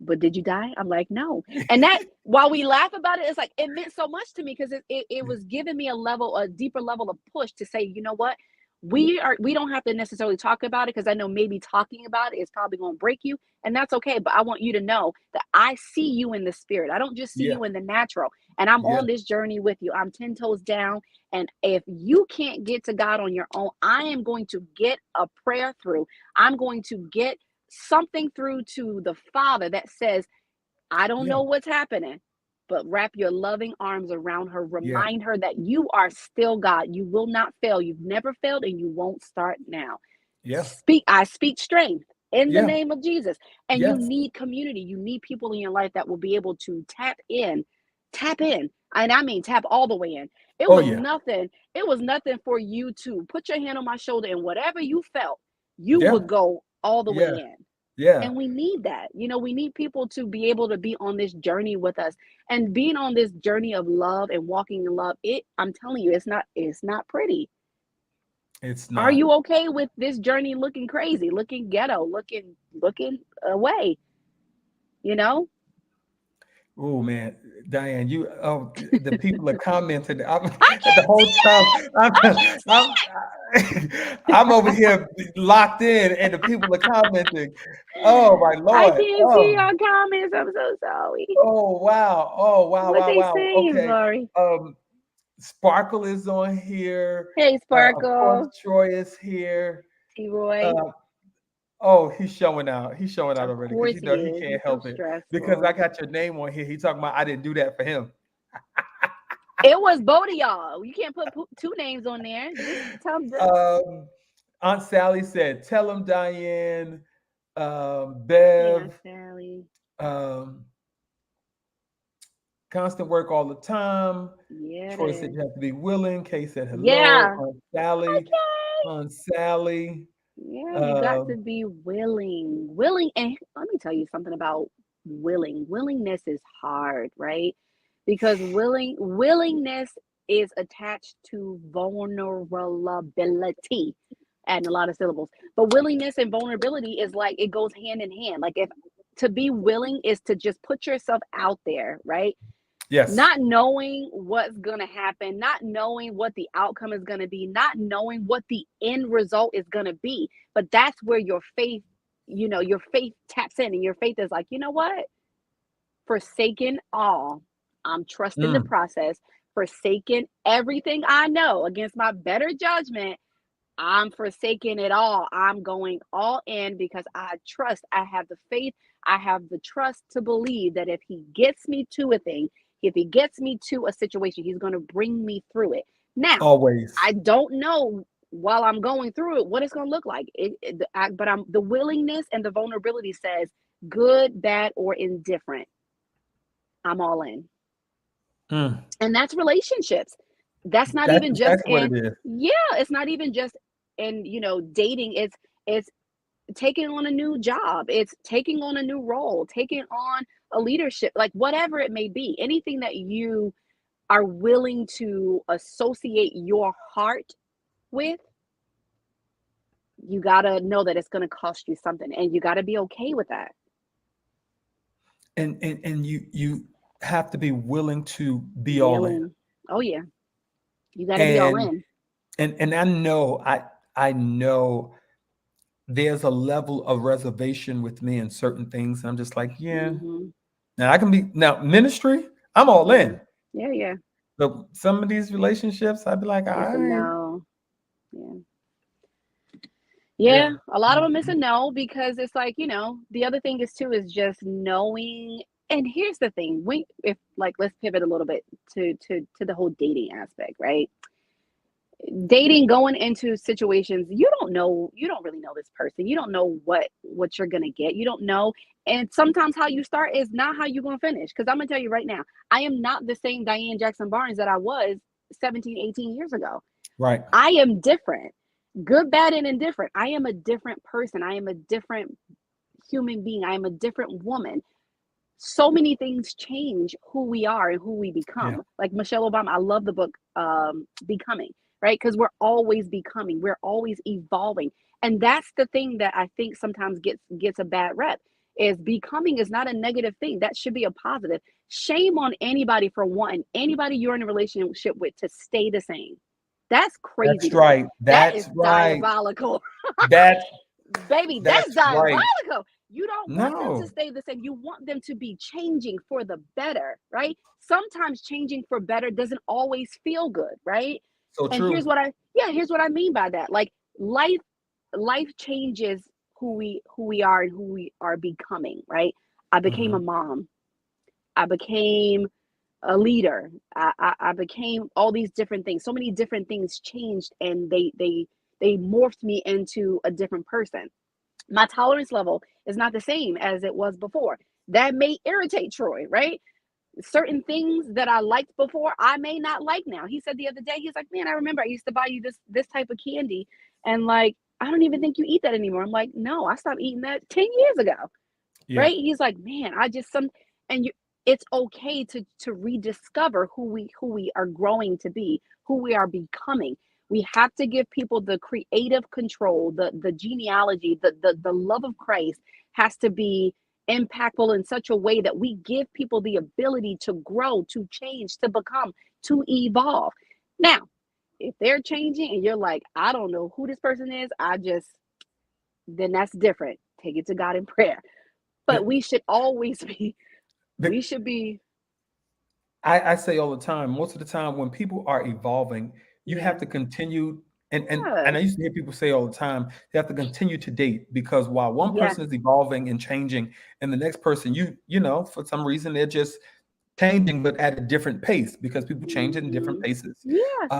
but did you die? I'm like, no. And that, while we laugh about it, it's like, it meant so much to me because it was giving me a deeper level of push to say, you know what? We don't have to necessarily talk about it, because I know maybe talking about it is probably going to break you, and that's okay. But I want you to know that I see you in the spirit. I don't just see Yeah. you in the natural. And I'm Yeah. on this journey with you. I'm 10 toes down. And if you can't get to God on your own, I am going to get a prayer through. I'm going to get something through to the Father that says, I don't Yeah. know what's happening, but wrap your loving arms around her. Yeah. Remind her that you are still God. You will not fail. You've never failed and you won't start now. Yeah. I speak strength in the Yeah. name of Jesus. And you Yes. need community. You need people in your life that will be able to tap in. And I mean, tap all the way in. It Oh was yeah. nothing. It was nothing for you to put your hand on my shoulder, and whatever you felt, you Yeah. would go all the way Yeah. in. Yeah. And we need that. We need people to be able to be on this journey with us. And being on this journey of love and walking in love, I'm telling you, it's not pretty. It's Are not. you okay with this journey looking crazy, looking ghetto, looking away, you know? Oh man, Diane, the people are commenting. I The can't whole time I can't I'm, I'm over here locked in, and the people are commenting. Oh my I Lord. can't see your comments. I'm so sorry. Oh wow. Oh wow. What Wow. they Wow. saying, Okay. Lori? Um, Sparkle is on here. Hey, Of course, Sparkle. Troy is here. T-Roy. Uh, oh, he's showing out. He's showing out Of already because course you he know he is. He's can't so help it. Because I stressful. got your name on here. He talking about I didn't do that for him. It was both of y'all. You can't put two names on there. Just tell them. Um, Aunt Sally said, "Tell him, Diane." Hey, Aunt Bev, Sally. um, constant work all the time. Yeah, it Troy said is. you have to be willing. Kay said hello. Yeah. Aunt Sally, Okay. Aunt Sally. Yeah, you got to Um, be willing. Willing, and let me tell you something about willing. Willingness is hard, right? Because willingness is attached to vulnerability, adding a lot of syllables. But willingness and vulnerability is like, it goes hand in hand. Like, if to be willing is to just put yourself out there, right? yes. Not knowing what's going to happen, not knowing what the outcome is going to be, not knowing what the end result is going to be. But that's where your faith taps in, and your faith is like, you know what? Forsaken all, I'm trusting the Mm, process, forsaken everything I know against my better judgment. I'm forsaking it all. I'm going all in because I trust. I have the faith. I have the trust to believe that if he gets me to a thing, if he gets me to a situation, he's going to bring me through it. Now, always. I don't know while I'm going through it what it's going to look like. But the willingness and the vulnerability says good, bad, or indifferent. I'm all in. Mm, And that's relationships. That's not that's even just exactly what in, it is. yeah, it's not even just in, dating. It's taking on a new job. It's taking on a new role, taking on a leadership, like whatever it may be. Anything that you are willing to associate your heart with, you got to know that it's going to cost you something, and you got to be okay with that. And you have to be willing to be all in. Willing. Oh yeah. You got to be all And in. and I know there's a level of reservation with me in certain things. I'm just like, yeah. Mm-hmm. Now I can be now ministry. I'm all Yeah. in. Yeah. Yeah. But some of these relationships, I'd be like, all It's a right, no. Yeah. yeah. Yeah, a lot of them is a no because it's like, the other thing is too is just knowing. And here's the thing, if like let's pivot a little bit to the whole dating aspect, right? Dating, going into situations, you don't really know this person. You don't know what you're gonna get. You don't know. And sometimes how you start is not how you're gonna finish. Because I'm gonna tell you right now, I am not the same Diane Jackson Barnes that I was 17, 18 years ago. Right. I am different. Good, bad, and indifferent. I am a different person. I am a different human being. I am a different woman. So many things change who we are and who we Yeah. become. Like Michelle Obama, I love the book Becoming, right? Because we're always becoming, we're always evolving. And that's the thing that I think sometimes gets a bad rep is becoming is not a negative thing. That should be a positive. Shame on anybody for wanting anybody you're in a relationship with to stay the same. That's crazy That's to me. right. That is That's right. diabolical. That's Baby, that's that's right. diabolical. You don't want them to No. stay the same. You want them to be changing for the better, right? Sometimes changing for better doesn't always feel good, right? So And true. here's what I mean by that. Like life changes who we are and who we are becoming, right? I became a Hmm. mom. I became a leader. I became all these different things. So many different things changed, and they morphed me into a different person. My tolerance level is not the same as it was before. That may irritate Troy, right? Certain things that I liked before, I may not like now. He said the other day, he's like, "Man, I remember I used to buy you this type of candy, and like I don't even think you eat that anymore." I'm like, "No, I stopped eating that 10 years ago." Yeah. Right? He's like, "Man, I just some," and you. It's okay to rediscover who we are growing to be, who we are becoming. We have to give people the creative control, the genealogy, the love of Christ has to be impactful in such a way that we give people the ability to grow, to change, to become, to evolve. Now, if they're changing and you're like, I don't know who this person is, then that's different. Take it to God in prayer. But The, we should always be, we the, should be, I say all the time, most of the time when people are evolving, you have yeah, to continue. And I yes, used to hear people say all the time, you have to continue to date because while one yes, person is evolving and changing, and the next person, for some reason, they're just changing, but at a different pace because people change in different hmm paces. yes,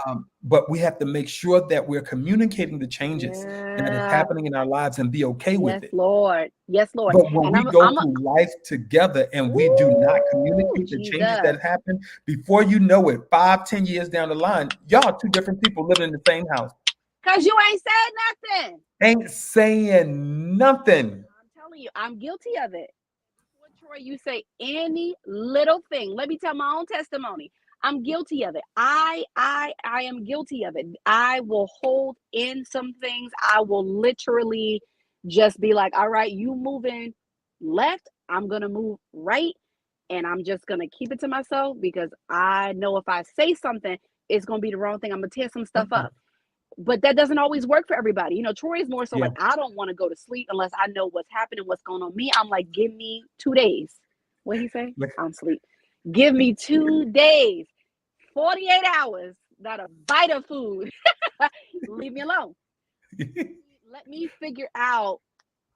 But we have to make sure that we're communicating the changes that is yeah, happening in our lives and be okay with yes, it. Lord, yes, Lord. But when And we I'm, go I'm a, through life together and we do not ooh, communicate the changes Jesus, that happen, before you know it, 5, 10 years down the line, y'all two different people living in the same house. because you ain't said nothing. Ain't saying nothing. I'm telling you, I'm guilty of it. What, Troy, you say any little thing. Let me tell my own testimony. I'm guilty of it. I am guilty of it. I will hold in some things. I will literally just be like, all right, you moving left, I'm gonna move right, and I'm just gonna keep it to myself because I know if I say something, it's gonna be the wrong thing. I'm gonna tear some stuff Mm-mm. up. But that doesn't always work for everybody. Troy is more so Yeah. like, I don't want to go to sleep unless I know what's happening, what's going on. Me, I'm like, give me 2 days. What he say? Look. I'm sleep. Give me 2 days, 48 hours, not a bite of food. Leave me alone. Let me figure out,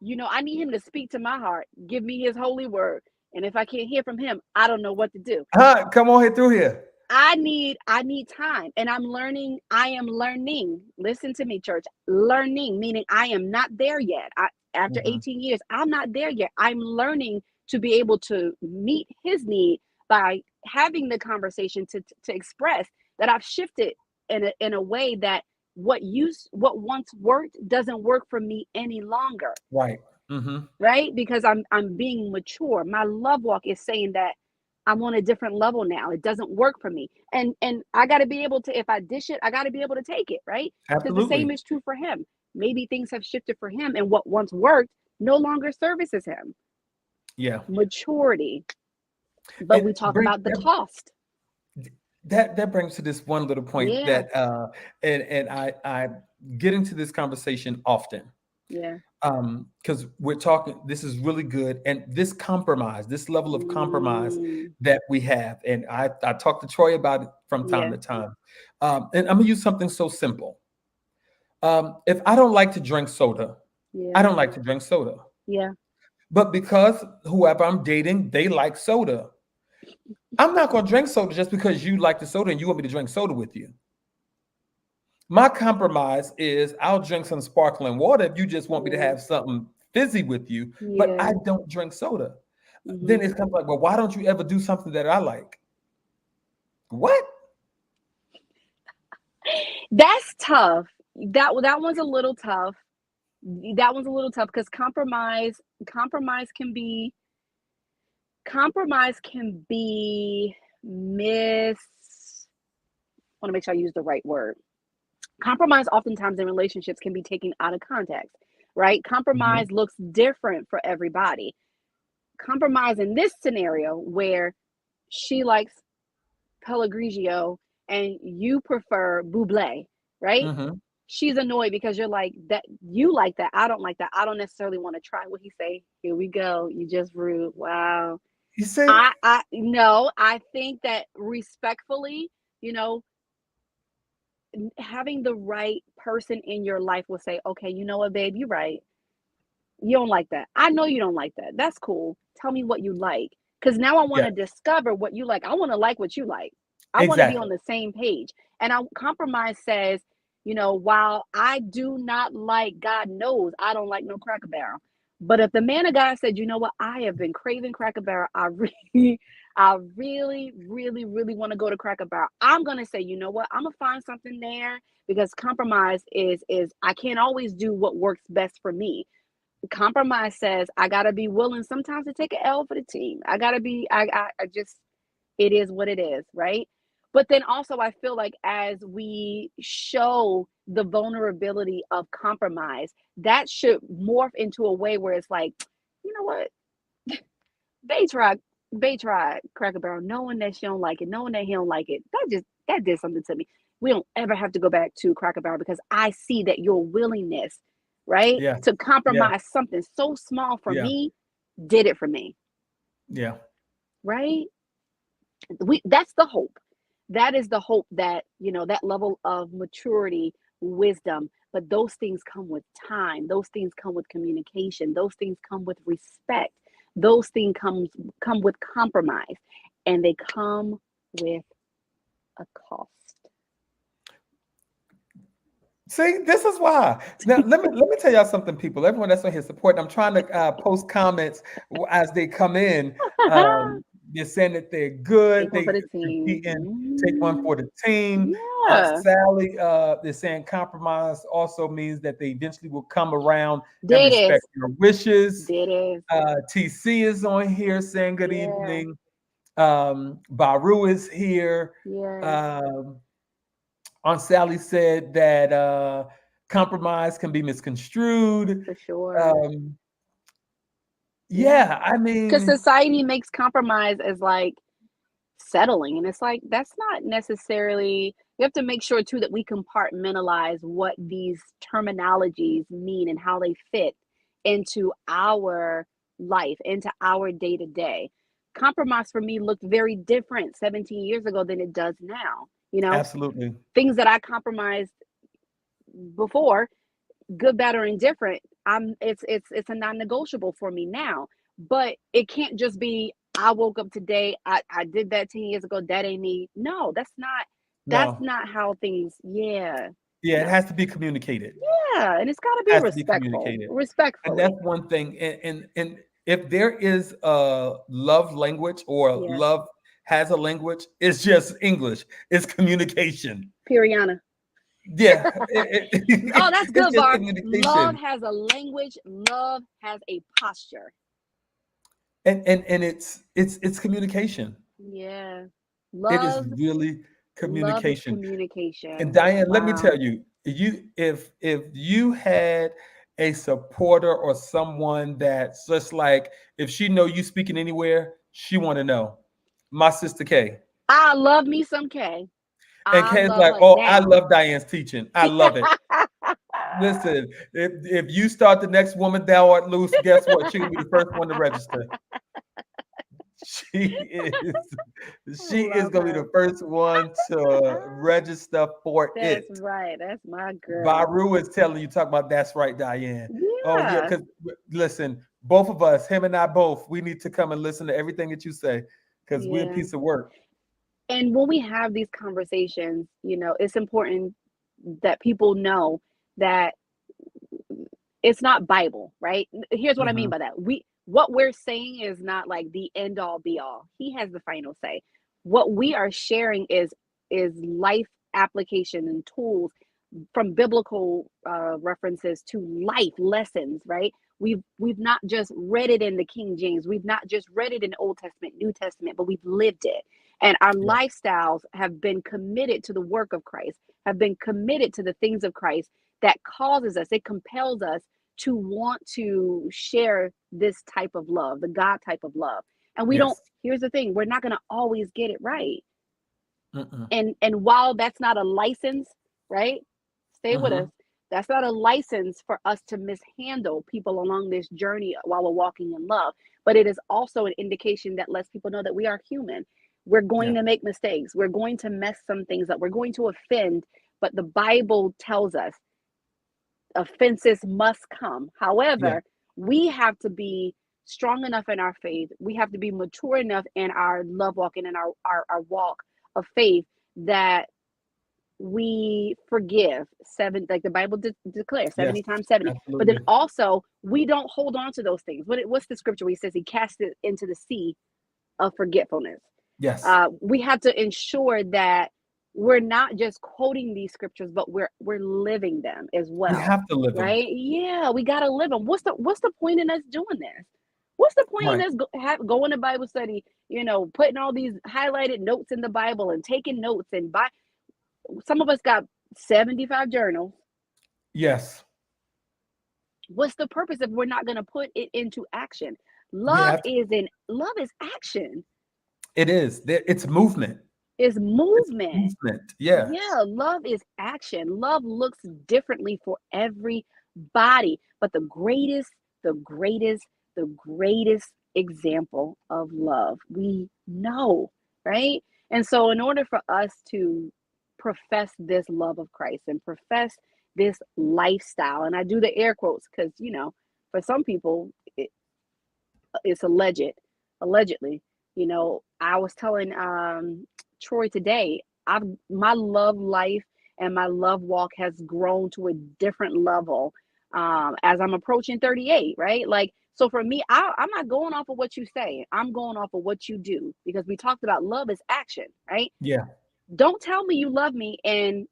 I need him to speak to my heart, give me his holy word. And if I can't hear from him, I don't know what to do. Come on here through here. I need time, and I am learning. Listen to me, church. Learning, meaning I am not there yet. After Mhm. 18 years, I'm not there yet. I'm learning to be able to meet his need by having the conversation to express that I've shifted in a way that what once worked doesn't work for me any longer, Right. Hmm. right? Because I'm being mature. My love walk is saying that I'm on a different level now. It doesn't work for me. And I got to be able to, if I dish it, I got to be able to take it, right? Because the same Absolutely. is true for him. Maybe things have shifted for him and what once worked no longer services him. Yeah. Maturity. But And we talk about the cost. that brings to this one little point Yeah. that and I get into this conversation often. Yeah. Because we're talking, this is really good. And this compromise, this level of compromise Mm, that we have, and I talk to Troy about it from time yeah. to time. And I'm gonna use something so simple. If I don't like to drink soda, I Yeah. don't like to drink soda. Yeah. But because whoever I'm dating, they like soda, I'm not gonna drink soda just because you like the soda and you want me to drink soda with you. My compromise is I'll drink some sparkling water if you just want me to Yeah. have something fizzy with you, but I Yeah. don't drink soda. Hmm. Then it's kind of like, well, why don't you ever do something that I like? What? That's tough. That one's a little tough. That one's a little tough because compromise can be compromise can be mis I want to make sure I use the right word. Compromise oftentimes in relationships can be taken out of context, right? Mhm, Compromise looks different for everybody. Compromise in this scenario where she likes Pellegrino and you prefer Buble, right? mhm. She's annoyed because you're like that you like that. I don't like that. I don't necessarily want to try what he say. Here we go. You just rude. Wow. You see? I no, I think that respectfully, you know, having the right person in your life will say, okay, you know what, babe, you're right. You don't like that. I know you don't like that. That's cool. Tell me what you like. Because now I want Yeah, to discover what you like. I want to like what you like. I want to be exactly. on the same page. And I compromise says, while I do not like, God knows I don't like no Cracker Barrel. But if the man of God said, you know what, I have been craving Cracker Barrel, I really, really, really want to go to Cracker Barrel. I'm gonna say, you know what, I'm gonna find something there because compromise is I can't always do what works best for me. Compromise says I gotta be willing sometimes to take an L for the team. I gotta be. I just it is what it is, right? But then also I feel like as we show the vulnerability of compromise, that should morph into a way where it's like, you know what? They tried they tried Cracker Barrel, knowing that she don't like it, knowing that he don't like it. That did something to me. We don't ever have to go back to Cracker Barrel because I see that your willingness, right, Yeah, to yeah, compromise something so small for yeah, me did it for me, yeah. right? We That's the hope. That is the hope that, that level of maturity, wisdom, but those things come with time. Those things come with communication. Those things come with respect. Those things come with compromise, and they come with a cost. See, this is why. Now, let me tell y'all something, people. Everyone that's on here supporting, I'm trying to post comments as they come in. They're saying that they're good. Take one for They the team. repeating, take one for the team. Yeah, Sally, they're saying compromise also means that they eventually will come around and there it respect is. your wishes. There it is. TC is on here saying good Yeah, evening. Baru is here. yeah, Um, Aunt Sally said that compromise can be misconstrued. for sure. Um, Yeah, yeah, I because mean, society makes compromise as like settling, and it's like that's not necessarily. We have to make sure too that we compartmentalize what these terminologies mean and how they fit into our life, into our day to day. Compromise for me looked very different 17 years ago than it does now. absolutely. Things that I compromised before, good, bad, or indifferent, it's a non-negotiable for me now. But it can't just be I woke up today, I did that 10 years ago, that ain't me. No, that's No, not how things, yeah. yeah, it No. has to be communicated. Yeah, and it's got to be Has to be respectful, communicated, and that's respectfully. one thing. And if there is a love language or Yeah. love has a language, it's just English. It's communication. Piriana. Yeah, Oh, that's it's good, just Var. Love communication. has a language, love has a posture. And it's communication. Yeah. It is Love really love is communication. And communication. Diane, let me Wow. tell you, if you had a supporter or someone that's just like, if she know you speaking anywhere, she want to know. My sister Kay. I love me some K. And I Kay's love like, her oh, I down. love Diane's teaching. I love it. Listen, if you start the next woman thou art loose, guess what? She'll be the first one to register. She is she is Love gonna be her. the first one to register for That's it. right. That's my girl. Baru is telling you, talk about that's right, Diane. Oh yeah, Yeah. because listen, both of us, him and I both, we need to come and listen to everything that you say because we're a Yeah. piece of work. And when we have these conversations, it's important that people know that it's not Bible, right? Here's what I mean Mhm. by that. What we're saying is not like the end all be all. He has the final say. What we are sharing is life application and tools from biblical references to life lessons, right? We've not just read it in the King James, we've not just read it in Old Testament, New Testament, but we've lived it. And our Yeah. lifestyles have been committed to the work of Christ, have been committed to the things of Christ that causes us, it compels us to want to share this type of love, the God type of love. And we don't, Yes. here's the thing, we're not going to always get it right. Mm-mm. And while that's not a license, right? Stay with us. Mhm. That's not a license for us to mishandle people along this journey while we're walking in love. But it is also an indication that lets people know that we are human. We're going Yeah. to make mistakes. We're going to mess some things up. We're going to offend. But the Bible tells us offenses must come. Yeah. However, we have to be strong enough in our faith. We have to be mature enough in our love walk and in our walk of faith that we forgive seven, like the Bible declares, Yes. 70 times 70. But then Absolutely. also, we don't hold on to those things. What's the scripture where he says he cast it into the sea of forgetfulness? Yes. We have to ensure that we're not just quoting these scriptures, but we're living them as We well, have to live them. right? Yeah, we got to live them. What's the point in us doing this? What's the point in Right. us going to Bible study? Putting all these highlighted notes in the Bible and taking notes and buy. Some of us got 75 journals. Yes. What's the purpose if we're not going to put it into action? We Love have to. is action. It is. It's movement. It's It's movement. movement. Yes. Yeah, love is action. Love looks differently for everybody. But the greatest, the greatest example of love we know, right? And so, in order for us to profess this love of Christ and profess this lifestyle, and I do the air quotes because, for some people, it's allegedly. I was telling Troy today, my love life and my love walk has grown to a different level as I'm approaching 38, right? Like, so for me, I'm not going off of what you say. I'm going off of what you do because we talked about love is action, right? Yeah. Don't tell me you love me and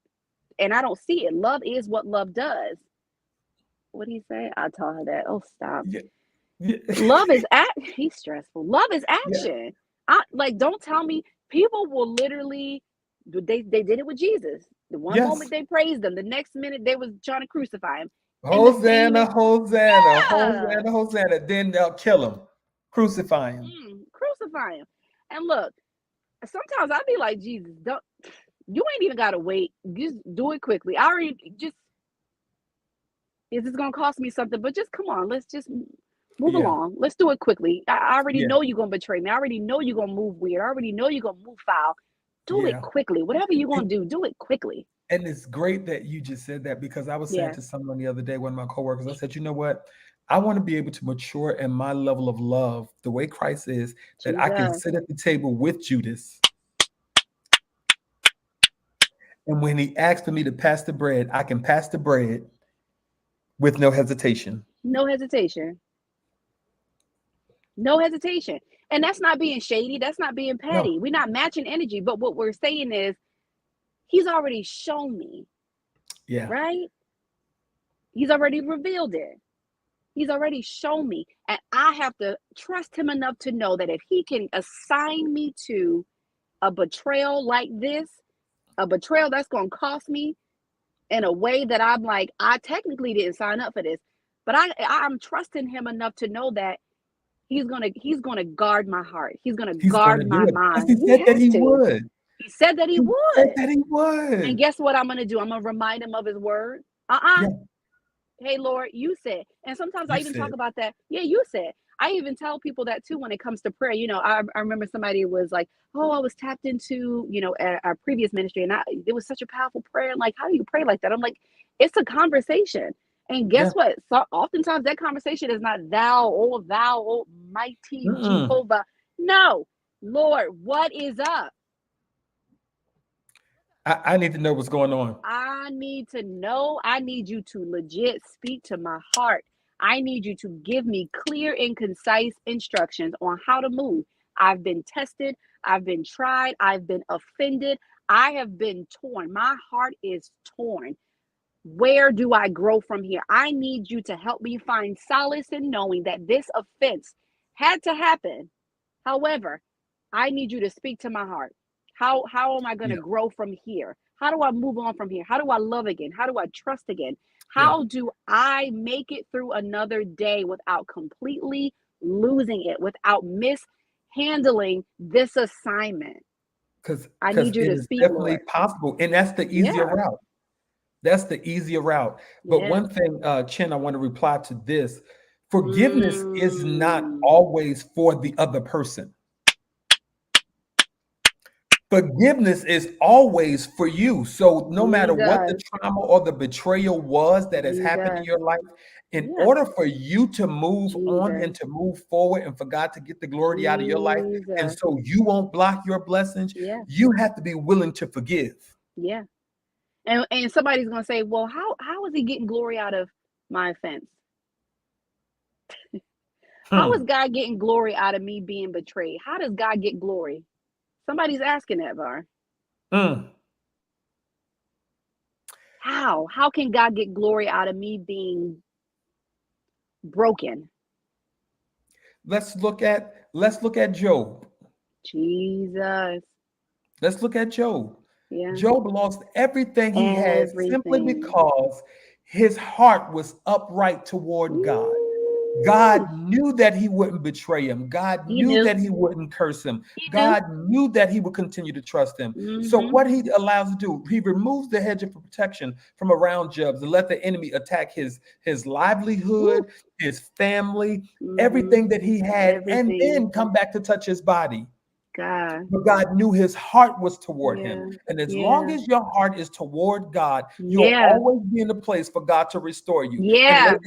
I don't see it. Love is what love does. What do you say? I tell her that. Oh, stop. Yeah. Yeah. Love is he's stressful. Love is Yeah. action. I like don't tell me people will literally they did it with Jesus. The one moment Yes. they praised him, the next minute they was trying to crucify him. And the same Hosanna, is Hosanna, yeah, Hosanna, Hosanna. Then they'll kill him, crucify him. crucify him. And look, sometimes I be like, Jesus, don't you ain't even gotta wait. Just do it quickly. I already just is this gonna cost me something? But just come on, let's just move Yeah. along. Let's do it quickly. I already Yeah. know you're gonna betray me. I already know you're gonna move weird. I already know you're gonna move foul. Do it Yeah. quickly. Whatever you're gonna And, do it quickly. and it's great that you just said that because I was saying Yeah. to someone the other day, one of my coworkers, I said, you know what? I want to be able to mature in my level of love the way Christ is, that I can Jesus. sit at the table with Judas. And when he asks for me to pass the bread, I can pass the bread with no hesitation. No hesitation. No hesitation. And that's not being shady. That's not being No. petty. We're not matching energy. But what we're saying is he's already shown me, Yeah. right? He's already revealed it. He's already shown me. And I have to trust him enough to know that if he can assign me to a betrayal like this, a betrayal that's going to cost me in a way that I'm like, I technically didn't sign up for this, but I'm trusting him enough to know that he's gonna guard my heart. He's gonna He's going guard to my do it because mind. he He said that has he to. would. He said that he He said would. that he And would. guess what I'm gonna do? I'm gonna remind him of his word. Uh-uh. Yeah. hey, Lord, you said. And sometimes I You even talk said, about that. Yeah, you said. I even tell people that too when it comes to prayer. I remember somebody was like, oh, I was tapped into, our previous ministry, and it was such a powerful prayer. Like, how do you pray like that? I'm like, it's a conversation. And guess yeah. what? So oftentimes that conversation is not thou, oh mighty Mm-mm. Jehovah. No, Lord, what is up? I need to know what's going on. I need to know. I need you to legit speak to my heart. I need you to give me clear and concise instructions on how to move. I've been tested. I've been tried. I've been offended. I have been torn. My heart is torn. Where do I grow from here? I need you to help me find solace in knowing that this offense had to happen. However, I need you to speak to my heart. How am I going to Yeah, grow from here? How do I move on from here? How do I love again? How do I trust again? yeah. How do I make it through another day without completely losing it, without mishandling this assignment? I Because need you it to is speak, definitely Lord. possible, and that's the easier Yeah, route. That's the easier route. But yeah. one thing, Chin, I want to reply to this: forgiveness is not Mm, always for the other person. Forgiveness is always for you. So no matter what the Jesus, trauma or the betrayal was that has happened in Jesus. your life, in Yeah, order for you to move on Jesus, and to move forward and for God to get the glory out of your life, and Jesus. so you won't block your blessings, Yeah, you have to be willing to forgive. yeah. And somebody's gonna say, well, how is he getting glory out of my offense? How is Hmm. God getting glory out of me being betrayed? How does God get glory? Somebody's asking that, Var. Mm. How? How can God get glory out of me being broken? Let's look at Job. Jesus. Let's look at Job. Yeah. Job lost everything he had simply Everything. because his heart was upright toward God. God Ooh, knew that he wouldn't betray him. God he knew knew. that he wouldn't curse him. He knew. God knew that he would continue to trust him. So Mm-hmm. what he allows to do, he removes the hedge of protection from around Job to let the enemy attack his livelihood, Ooh. his family, Mm-hmm. everything that he had, and Everything. then come back to touch his body. God. But God knew his heart was toward him. Yeah. And as long Yeah. as your heart is toward God, you'll Yeah. always be in a place for God to restore you. And Yeah.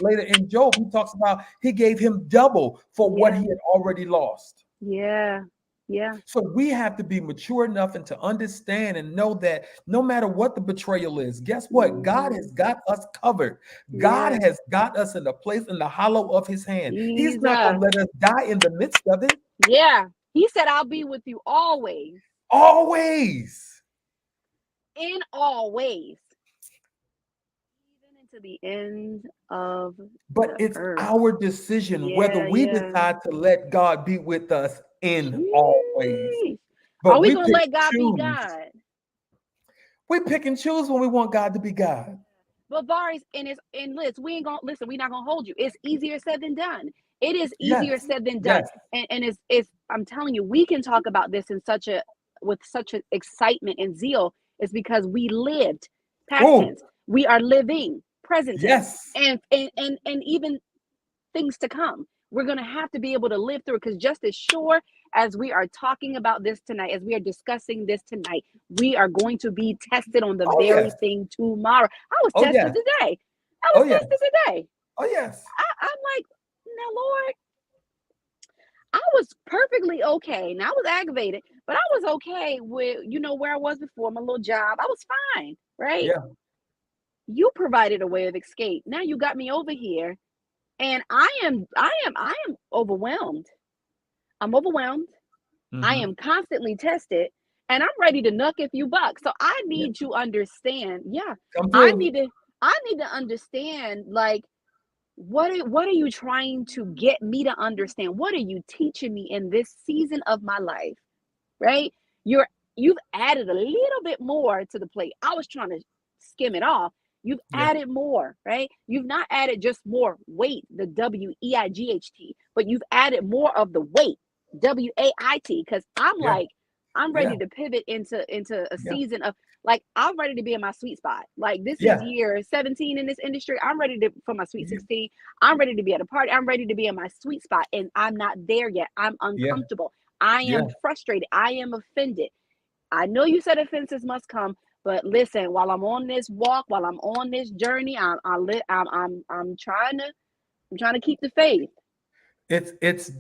later in Job, he talks about he gave him double for what Yeah. he had already lost. Yeah. Yeah. So we have to be mature enough and to understand and know that no matter what the betrayal is, guess what? God Mm-hmm. has got us covered. Yeah. God has got us in a place in the hollow of his hand. He's not going Jesus. to let us die in the midst of it. Yeah. He said, I'll be with you always, Always. in all ways, even into the end of But the it's earth. our decision whether Yeah. we Yeah. decide to let God be with us in all ways. Jeez. Are But we we going to pick let and God be choose. God? We pick and choose when we want God to be God. But Varis, and Liz, we ain't gonna listen, we're not gonna hold you. It's easier said than done. It is easier Yes. said than done. Yes. And it's I'm telling you, we can talk about this in such a with such an excitement and zeal, is because we lived past Oh, tense. We are living present tense. yes. And even things to come. We're going to have to be able to live through it, because just as sure as we are talking about this tonight, as we are discussing this tonight, we are going to be tested on the Oh, very yes. thing tomorrow. I was Oh, tested yes. today. I Oh, was yes. tested today. Oh, yes. I'm like, now, Lord, I was perfectly okay. Now I was aggravated, but I was okay with, where I was before, my little job. I was fine, right? Yeah. You provided a way of escape. Now you got me over here, and I am overwhelmed. I'm overwhelmed. I Hmm. am constantly tested, and I'm ready to nuck a few bucks. So I Yeah. need to understand. Yeah, Come I through. need to. I need to understand. Like, what are you trying to get me to understand? What are you teaching me in this season of my life? Right? You've added a little bit more to the plate. I was trying to skim it off. You've Yeah. added more, right? You've not added just more weight, the WEIGHT, but you've added more of the weight, WAIT, because I'm Yeah. like, I'm Yeah. ready to pivot into a Yeah. season of, Like, I'm ready to be in my sweet spot. Like, this is Yeah. year 17 in this industry. I'm ready to for my sweet 16. I'm ready to be at a party. I'm ready to be in my sweet spot. And I'm not there yet. I'm Yeah. uncomfortable. I Yeah. am frustrated. I am offended. I know you said offenses must come, but listen, while I'm on this walk, while I'm on this journey, I'm trying to keep the faith. It's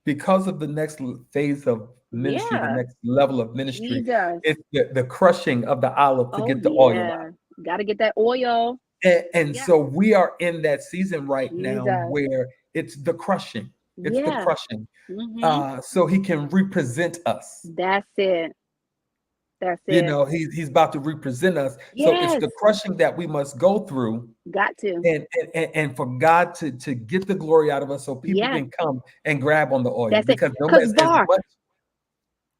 because of the phase of ministry, the Yeah, next level of ministry. Jesus. It's the crushing of the olive to Oh get the oil out. yeah. Got to get that oil. And Yeah, so we are in that season right now Jesus. where it's the crushing. It's the Yeah. crushing. Mhm. So he can represent us. That's it. That's You it. know, he's about to represent us. So it's Yes. the crushing that we must go through, Got to. and for God to get the glory out of us, so people Yeah. can come and grab on the oil. That's it. Because no Cuz matter as Var, much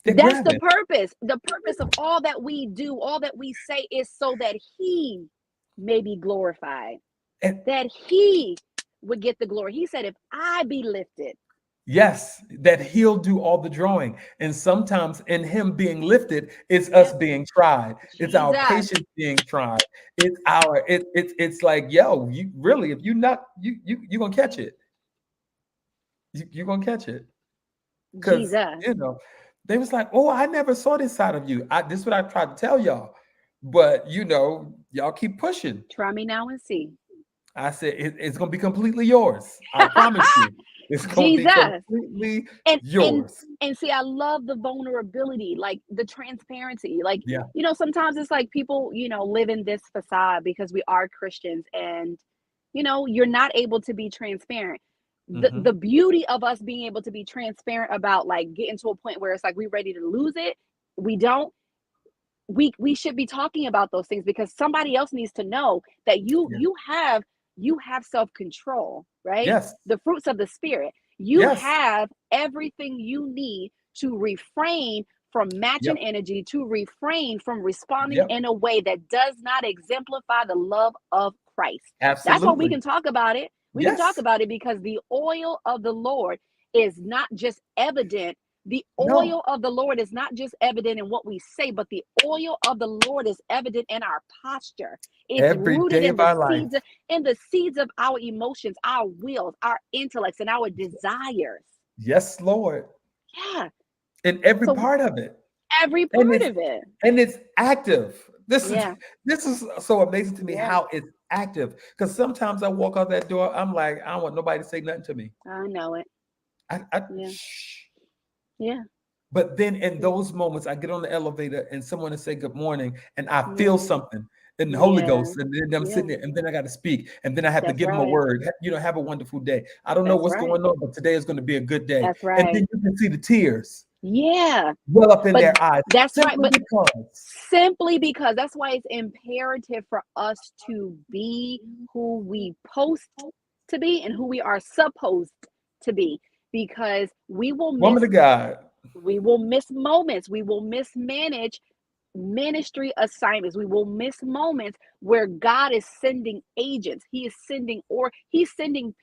they're that's the grabbing, purpose. The purpose of all that we do, all that we say is so that he may be glorified. and That he would get the glory. He said, if I be lifted, yes, that he'll do all the drawing. And sometimes in him being lifted, it's us yeah, being tried. It's our Jesus, patience being tried. It's like, yo, you really, if you not you gonna catch it. You're gonna catch it. Because Jesus. they was like, oh, I never saw this side of you. This is what I tried to tell y'all. But y'all keep pushing. Try me now and see. I said it's gonna be completely yours. I promise you. It's gonna be Jesus. completely And and yours. and see, I love the vulnerability, like the transparency. Like, Yeah. sometimes it's like people, live in this facade because we are Christians and you're not able to be transparent. The Hmm. beauty of us being able to be transparent about like getting to a point where it's like we ready to lose it. We don't. We should be talking about those things because somebody else needs to know that you Yeah. you have self-control, right? Yes. The fruits of the spirit. You Yes. have everything you need to refrain from matching Yep. energy, to refrain from responding Yep. in a way that does not exemplify the love of Christ. That's what we Absolutely. can talk about it. We can talk Yes. about it because the oil of the Lord is not just evident. The No. oil of the Lord is not just evident in what we say, but the oil of the Lord is evident in our posture. It's Every rooted day of our life. in the seeds of our emotions, our wills, our intellects, and our desires. Yes, Lord. Yeah. In every So part of it. every And part of it. it's active. This is Yeah. this is so amazing to me Yeah. how it's active. Because sometimes I walk out that door, I'm like, I don't want nobody to say nothing to me. I know it. Yeah. Shh. Yeah. But then in those moments, I get on the elevator and someone to say good morning, and I feel Yeah. something in the Holy Yeah. Ghost, and then I'm Yeah. sitting there, and then I got to speak, and then I have to That's give them a right. word. Have a wonderful day. I don't know That's what's right. going on, but today is going to be a good day. That's And then right. you can see the tears Yeah. well up in But their eyes that's right. simply But because. simply because that's why it's imperative for us to be who we post to be and who we are supposed to be because Woman of God. we will miss moments, we will mismanage ministry assignments, we will miss moments where God is sending agents, he's sending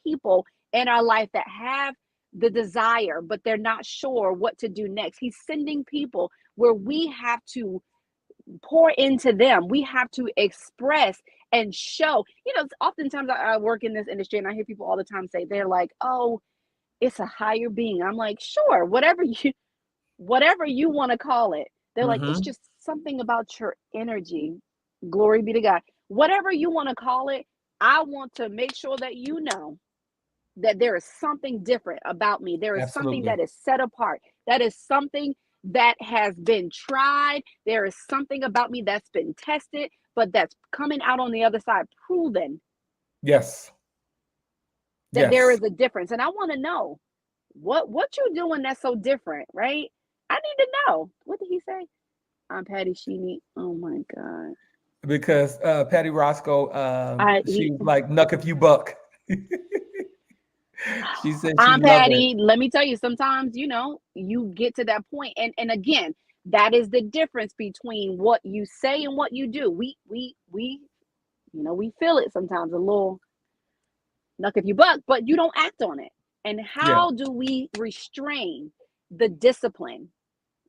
people in our life that have the desire but they're not sure what to do next. He's sending people where we have to pour into them. We have to express and show. Oftentimes I work in this industry and I hear people all the time say, they're like, oh, it's a higher being. I'm like, sure, whatever you want to call it. They're like, it's Hmm. just something about your energy. Glory be to God. Whatever you want to call it, I want to make sure that you know that there is something different about me. There is something Absolutely. that is set apart. That is something that has been tried. There is something about me that's been tested, but that's coming out on the other side, proven Yes. that there Yes. is a difference. And I want to know what you doing that's so different, right? I need to know. What did he say? I'm Patty Sheeny. Oh my God. Because Patty Roscoe, I she he was like, "Nuck if you buck." She said she I'm loved it. Patty. Let me tell you, sometimes, you get to that point. And again, that is the difference between what you say and what you do. We feel it sometimes a little knuck if you buck, but you don't act on it. And Yeah. how do we restrain the discipline?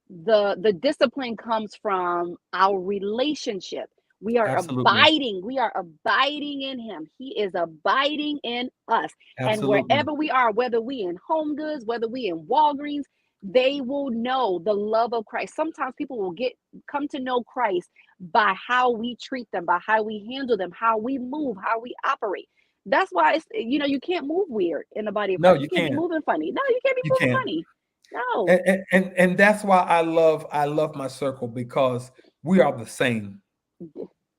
the discipline comes from our relationship. Absolutely. We are abiding in him. He is abiding in us. And Absolutely. wherever we are, whether we in Home Goods, whether we in Walgreens, they will know the love of Christ. Sometimes people will come to know Christ by how we treat them, by how we handle them, how we move, how we operate. That's why it's, you can't move weird in the body of No, Christ. you You can't be can't. moving funny. No, you can't be You moving can't. funny. No. And that's why I love my circle, because we are the same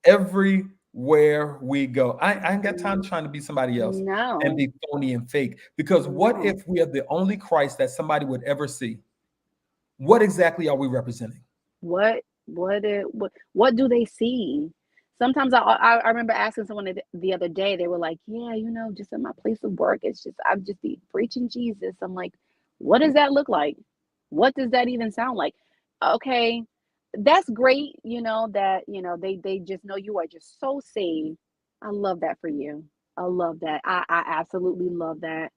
everywhere we go. I ain't got time Mhm. trying to be somebody else and No, be phony and fake. Because what no. if we are the only Christ that somebody would ever see? What exactly are we representing? What do they see? Sometimes I remember asking someone the other day. They were like, "Yeah, just in my place of work, it's just I'm just be preaching Jesus." I'm like, "What does that look like? What does that even sound like?" Okay, that's great. That they just know you are just so saved. I love that for you. I love that. I absolutely love that.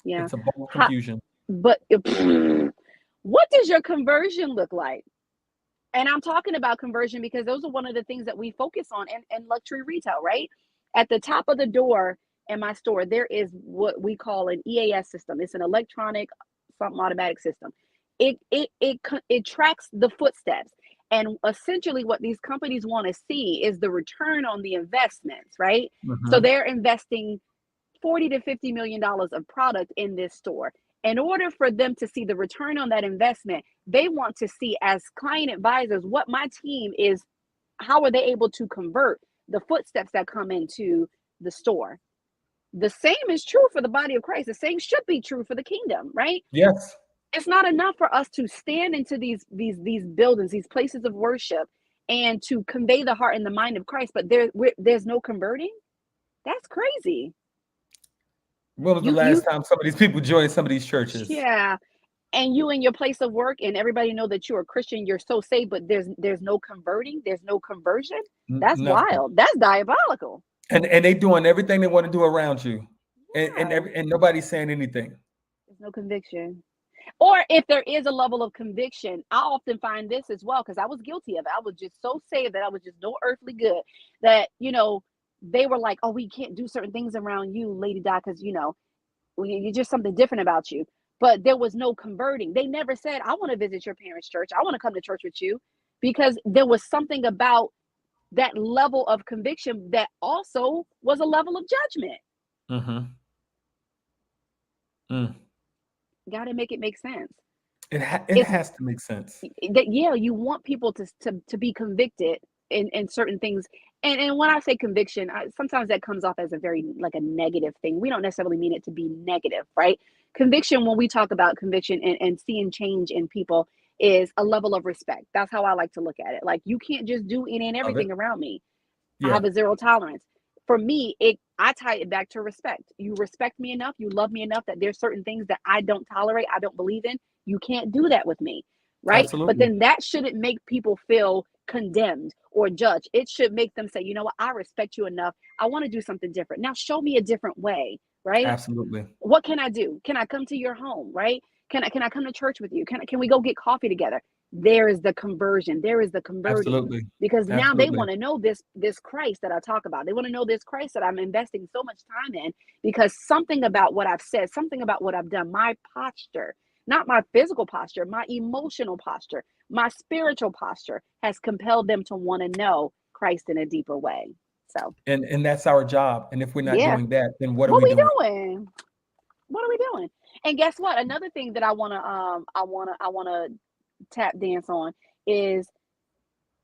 Yeah. It's a ball of How, confusion. but what does your conversion look like? And I'm talking about conversion because those are one of the things that we focus on in luxury retail, right? At the top of the door in my store, there is what we call an EAS system. It's an electronic something automatic system. It tracks the footsteps. And essentially what these companies want to see is the return on the investments, right? So Mhm. they're investing 40 to 50 million dollars of product in this store. In order for them to see the return on that investment, they want to see, as client advisors, what my team is, how are they able to convert the footsteps that come into the store. The same is true for the body of Christ. The same should be true for the kingdom, right? Yes. It's not enough for us to stand into these buildings, these places of worship, and to convey the heart and the mind of Christ, but there's no converting. That's crazy. When was the You last time some of these people joined some of these churches? Yeah, and you in your place of work and everybody know that you're a Christian, you're so saved, but there's no converting, there's no conversion. That's Nothing. wild. That's diabolical. And they doing everything they want to do around you, Yeah, and nobody's saying anything. there's no conviction. Or if there is a level of conviction, I often find this as well because I was guilty of it. I was just so saved that I was just no earthly good that they were like, "Oh, we can't do certain things around you, Lady Di, because you're just something different about you." But there was no converting. They never said, "I want to visit your parents' church. I want to come to church with you," because there was something about that level of conviction that also was a level of judgment. Hmm. Mm. Got to make it make sense. It It's has to make sense. that, yeah, you want people to be convicted in certain things. And when I say conviction, sometimes that comes off as a very like a negative thing. We don't necessarily mean it to be negative, right? Conviction, when we talk about conviction and seeing change in people, is a level of respect. That's how I like to look at it. Like, you can't just do any and Love it. everything around me. I Yeah, have a zero tolerance. For me, I tie it back to respect. You respect me enough, you love me enough that there's certain things that I don't tolerate, I don't believe in. You can't do that with me, right? But absolutely. then that shouldn't make people feel condemned or judged. It should make them say, "You know what? I respect you enough. I want to do something different. Now show me a different way," right? Absolutely. What can I do? Can I come to your home, right? Can I come to church with you? Can we go get coffee together? There is the conversion. There is the converting, Absolutely. because now they Absolutely. want to know this Christ that I talk about. They want to know this Christ that I'm investing so much time in, because something about what I've said, something about what I've done, my posture, not my physical posture, my emotional posture, my spiritual posture has compelled them to want to know Christ in a deeper way. So, And that's our job. And if we're not yeah, doing that, then what are what we we doing? doing? What are we doing? And guess what? Another thing that I wanna tap dance on is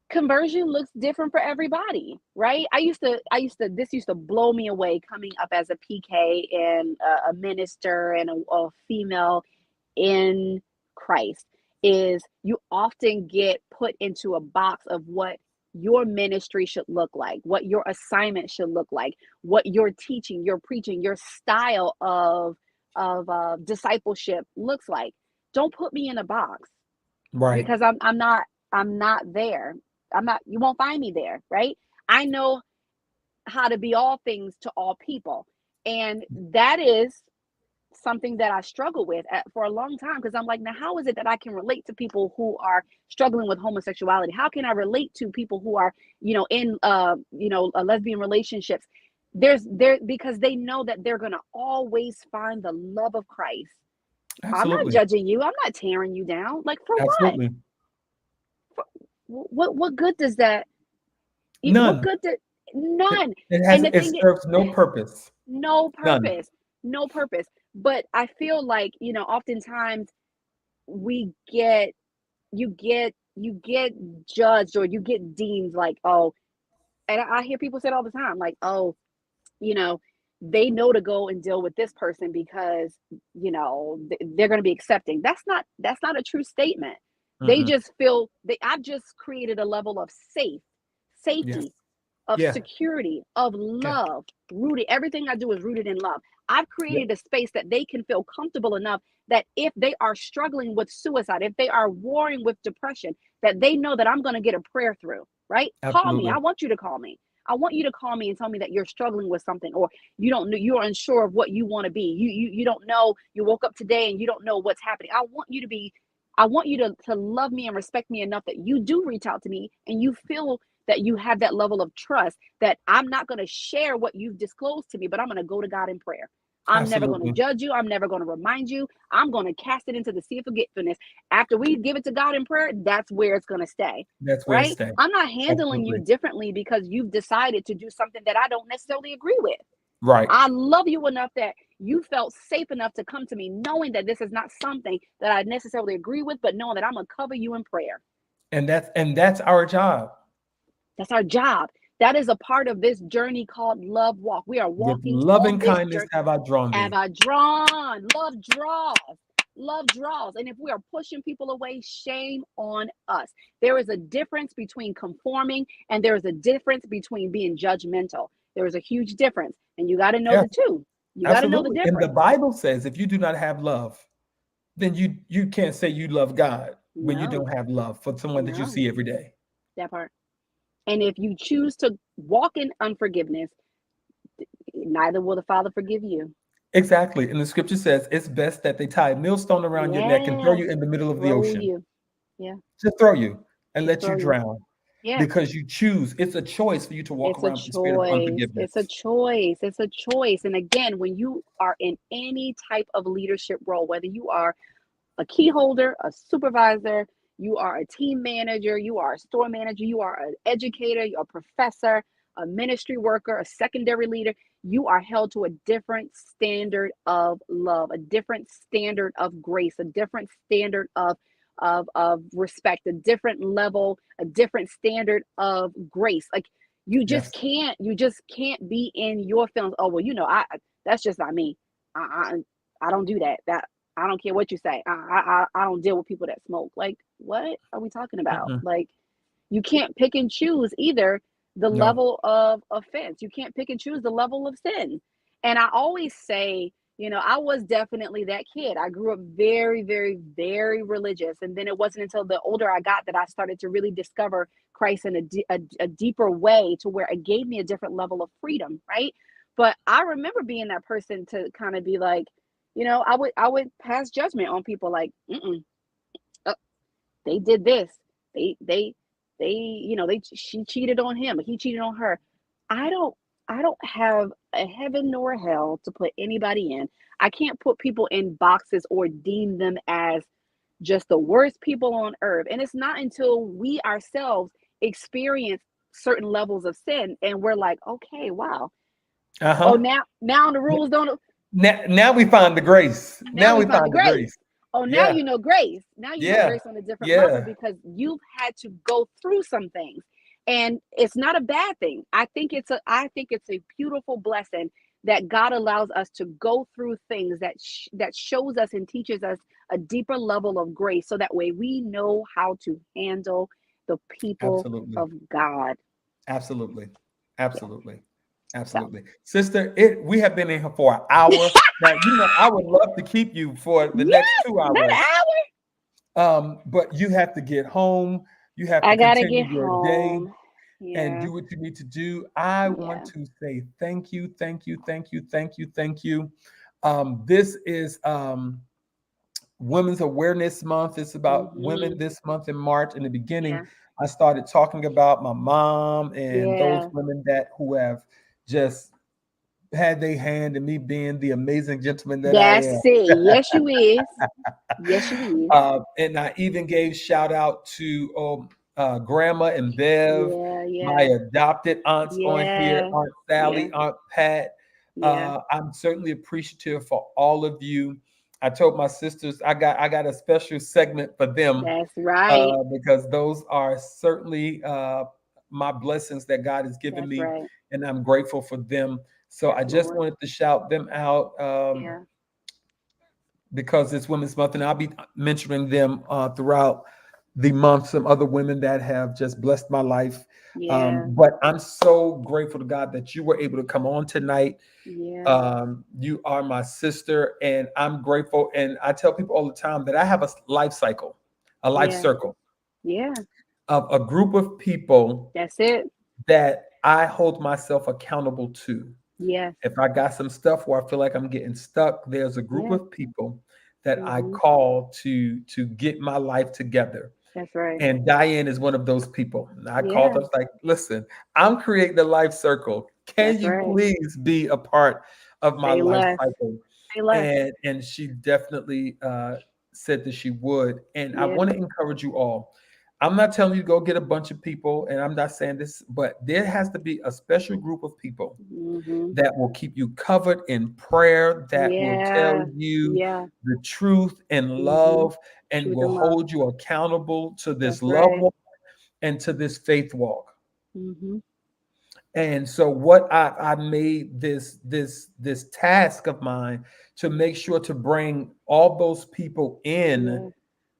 conversion looks different for everybody, right? This used to blow me away coming up as a PK and a minister and a female in Christ, is you often get put into a box of what your ministry should look like, what your assignment should look like, what you're teaching, you're preaching, your style of discipleship looks like. Don't put me in a box, Right. because I'm not there. I'm not. You won't find me there, right? I know how to be all things to all people, and that is something that I struggle with for a long time, because I'm like, now how is it that I can relate to people who are struggling with homosexuality? How can I relate to people who are, in lesbian relationships? Because they know that they're gonna always find the love of Christ. I'm not Absolutely. judging you. I'm not tearing you down. Like, for what? Absolutely. What good does that? What None. good did It, none? it And has, the it thing is, serves no purpose. no None. purpose, no purpose. But I feel like, oftentimes we get you get judged, or you get deemed like, oh, and I hear people say it all the time, like, oh, you know, they know to go and deal with this person because, they're going to be accepting. That's not a true statement. They Mm-mm. just feel I've just created a level of Yes. safety, of Yeah. security, of Yeah. love, rooted. Everything I do is rooted in love. I've Yeah. created a space that they can feel comfortable enough that if they are struggling with suicide, if they are warring with depression, that they know that I'm going to get a prayer through, right? Call me. I Absolutely. want you to call me. I want you to call me and tell me that you're struggling with something, or you don't know, you're unsure of what you want to be. You don't know. You woke up today and you don't know what's happening. I want you to love me and respect me enough that you do reach out to me and you feel that you have that level of trust, that I'm not going to share what you've disclosed to me, but I'm going to go to God in prayer. I'm never going to Absolutely. judge you. I'm never going to remind you. I'm going to cast it into the sea of forgetfulness. After we give it to God in prayer, that's where it's going to stay, That's where it right? stays. I'm not handling you Absolutely. differently because you've decided to do something that I don't necessarily agree with. Right. I love you enough that you felt safe enough to come to me, knowing that this is not something that I necessarily agree with, but knowing that I'm going to cover you in prayer. And that's our job. That's our job. That is a part of this journey called Love Walk. We are With walking loving on this kindness journey. have I drawn Have thee. I drawn? Love draws. Love draws. And if we are pushing people away, shame on us. There is a difference between conforming, and there is a difference between being judgmental. There is a huge difference. And you got to know Yes, the two. You got to know the absolutely. And the difference. Bible says if you do not have love, then you can't say you love God when you No, don't have love for someone that you no, see every day. that part. And if you choose to walk in unforgiveness, neither will the Father forgive you. Exactly. And the scripture says it's best that they tie a millstone around your neck and throw Yes. you in the middle of the Throw ocean. you. Yeah. Just throw you and Just let you throw you. drown Yeah. because you choose. It's a choice for you to walk It's a around with the spirit of choice. unforgiveness. It's a choice. It's a choice. And again, when you are in any type of leadership role, whether you are a key holder, a supervisor, you are a team manager, you are a store manager, you are an educator, you're a professor, a ministry worker, a secondary leader, you are held to a different standard of love, a different standard of grace, a different standard of respect, a different level, a different standard of grace. Like, Yes. you just can't be in your feelings. Oh, well, I that's just not me. I don't do that. I don't care what you say. I don't deal with people that smoke. Like, what are we talking about? Mm-mm. Like, you can't pick and choose either the No. level of offense. You can't pick and choose the level of sin. And I always say, I was definitely that kid. I grew up very, very, very religious. And then it wasn't until the older I got that I started to really discover Christ in a deeper way, to where it gave me a different level of freedom, right? But I remember being that person to kind of be like, I would pass judgment on people like, uh, they did this, they, she cheated on him, he cheated on her. I don't, I don't have a heaven nor a hell to put anybody in. I can't put people in boxes or deem them as just the worst people on earth. And it's not until we ourselves experience certain levels of sin and we're like, okay, wow. Oh, Uh-huh. now the rules don't. Now we find the grace. Now Now we we find the find the grace. grace. Oh, now Yeah. you know grace. Now you know Yeah. grace on a different level Yeah. because you've had to go through some things. And it's not a bad thing. I think it's a beautiful blessing that God allows us to go through things that shows us and teaches us a deeper level of grace, so that way we know how to handle the people Absolutely. of God. Absolutely. Yeah. Absolutely. So Absolutely. Sister, we have been in here for an hour. Now, I would love to keep you for the next yes, 2 hours. another hour. But you have to get home. You have to I gotta continue get your day home. and Yeah. do what you need to do. I want Yeah. to say thank you, thank you, thank you, thank you, thank you. This is Women's Awareness Month. It's about women Mhm. this month in March. In the beginning, Yeah. I started talking about my mom and those Yeah. women that who have just had their hand in me being the amazing gentleman that I That's am. it. Yes, you is. Yes, you is. And I even gave shout out to Grandma and Bev, Yeah, my yeah, adopted aunts on here, yeah, Aunt yeah, Sally, Aunt Pat. yeah. I'm certainly appreciative for all of you. I told my sisters I got a special segment for them That's right. because those are certainly my blessings that God has given That's me, right. and I'm grateful for them. So Yes, I just Lord. wanted to shout them out. Yeah, Because it's Women's Month, and I'll be mentioning them throughout the month. Some other women that have just blessed my life. yeah, But I'm so grateful to God that you were able to come on tonight. yeah, You are my sister, and I'm grateful. And I tell people all the time that I have a life cycle, a life yeah, circle yeah. of a group of people That's it. that I hold myself accountable to. Yes, If I got some stuff where I feel like I'm getting stuck, there's a group yeah. of people that I Hmm. call to get my life together. That's right. And Diane is one of those people. And I called Yeah, her like, listen, I'm creating a life circle. Can that's you right. please be a part of my Say life less. cycle? Say less. And she definitely said that she would. And I Yeah. want to encourage you all. I'm not telling you to go get a bunch of people, and I'm not saying this, but there has to be a special group of people Hmm. that will keep you covered in prayer, that will tell Yeah. you Yeah. the truth and Hmm. love, and Truth will and love. hold you accountable to this That's love right. walk and to this faith walk. Hmm. And so what I made this task of mine to make sure to bring all those people in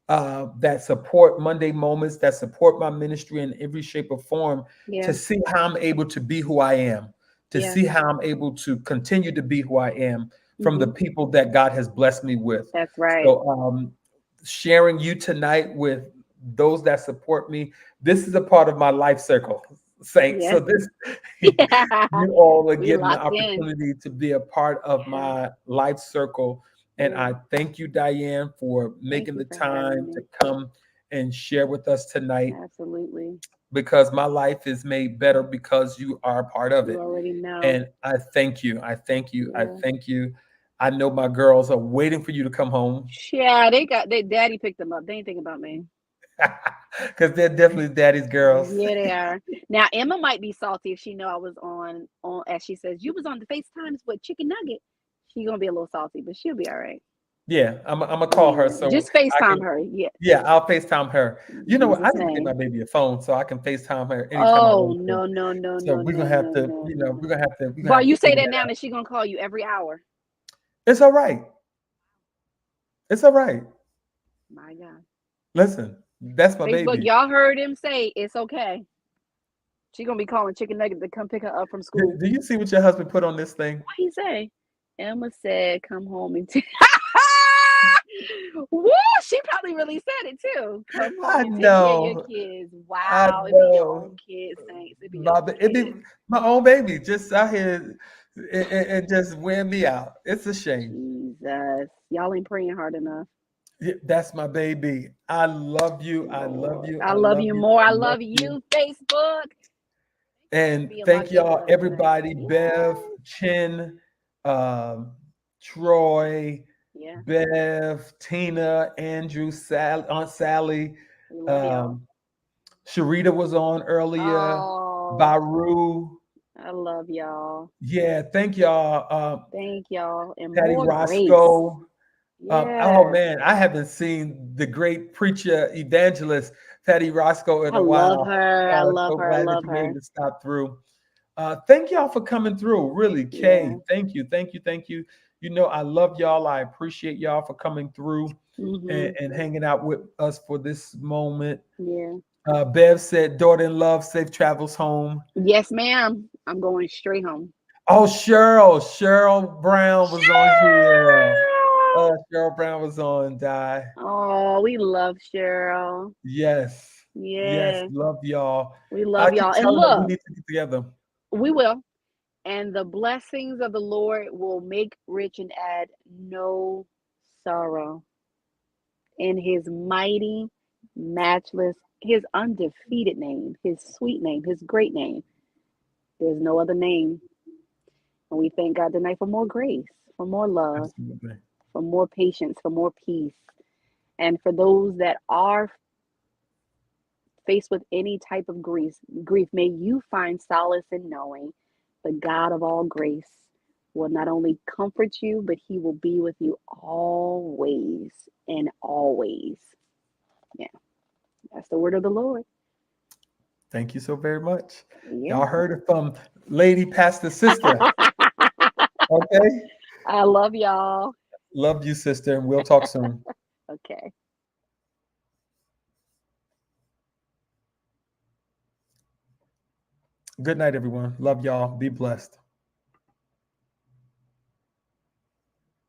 Yeah. that support Monday Moments, that support my ministry in every shape or form, to Yeah. see how I'm able to be who I am, to Yeah. see how I'm able to continue to be who I am from the Hmm. people that God has blessed me with. That's right. So, sharing you tonight with those that support me, this is a part of my life circle, saints. Yes. So, this Yeah. you all are We getting the locked in. opportunity to be a part of Yeah. my life circle. And Yeah. I thank you, Diane, for Thank making you the for having time to me. come and share with us tonight, Absolutely. because my life is made better because you are a part of You it. already know. And I thank you. I thank you. I Yeah. thank you. I know my girls are waiting for you to come home Yeah, they got their daddy picked them up. They ain't thinking about me. because they're definitely daddy's girls. Yeah, they are. Now Emma might be salty if she know I was on as she says, you was on the FaceTimes with Chicken Nugget. She gonna be a little salty, but she'll be all right. Yeah, I'm gonna call her Yeah. so Just I FaceTime can. her. Yeah. Yeah, I'll FaceTime her. In You know what? I Jesus' need to get my name. baby a phone so I can FaceTime her anytime I Oh want to. no, no, no, So no, we're no, gonna have no, to, no, we're no. gonna have to, we're gonna But have you to say figure that that now out. that she gonna call you every hour. It's all right. It's all right. My God. Listen, that's my Facebook, baby. y'all heard him say it's okay. She gonna be calling Chicken Nugget to come pick her up from school. Do you see what your husband put on this thing? What he say? Emma said, "Come home and Woo! She probably really said it too. Come home I and take care of your know. kids. I Wow, it be your know. own kids, Saints. It be your My, own it be kids. my own baby just out here and just wearing me out. It's a shame. Jesus, y'all ain't praying hard enough. Yeah, that's my baby. I love you. I love Lord, you. I I love love you you. more. I I love love you. you, Facebook. For And being my thank baby y'all, lover tonight. everybody. Bev, Yeah, Chin, um, Troy, yeah. Bev, Tina, Andrew, Aunt Sally, We love y'all. um, Sharita was on earlier. Oh, Baru. I love y'all. Yeah, thank y'all. Thank y'all and Patty more grace. Roscoe. Oh Yes, man, I haven't seen the great preacher evangelist Patty Roscoe in I a love while. her. I love So her. I glad that love you made her. it to stop through. Thank y'all for coming through. Really, Yeah. Kay, thank you, thank you, thank you. You know, I love y'all. I appreciate y'all for coming through Mhm. and hanging out with us for this moment. Yeah. Bev said, "Daughter in love, safe travels home." Yes, ma'am. I'm going straight home. Oh, Cheryl Brown was on here. Cheryl. Cheryl Brown was on. Die. Oh, we love Cheryl. Yes, yes, Yeah, love y'all. we I love keep y'all. And telling them we look, need to get together. we will. And the blessings of the Lord will make rich and add no sorrow. In his mighty, matchless, his undefeated name, his sweet name, his great name. There's no other name. And we thank God tonight for more grace, for more love, Absolutely. for more patience, for more peace. And for those that are faced with any type of grief, may you find solace in knowing the God of all grace will not only comfort you, but he will be with you always and always. Yeah, that's the word of the Lord. Thank you so very much. Yeah. Y'all heard it from Lady Pastor Sister. Okay. I love y'all. Love you, sister. And we'll talk soon. Okay. Good night, everyone. Love y'all. Be blessed.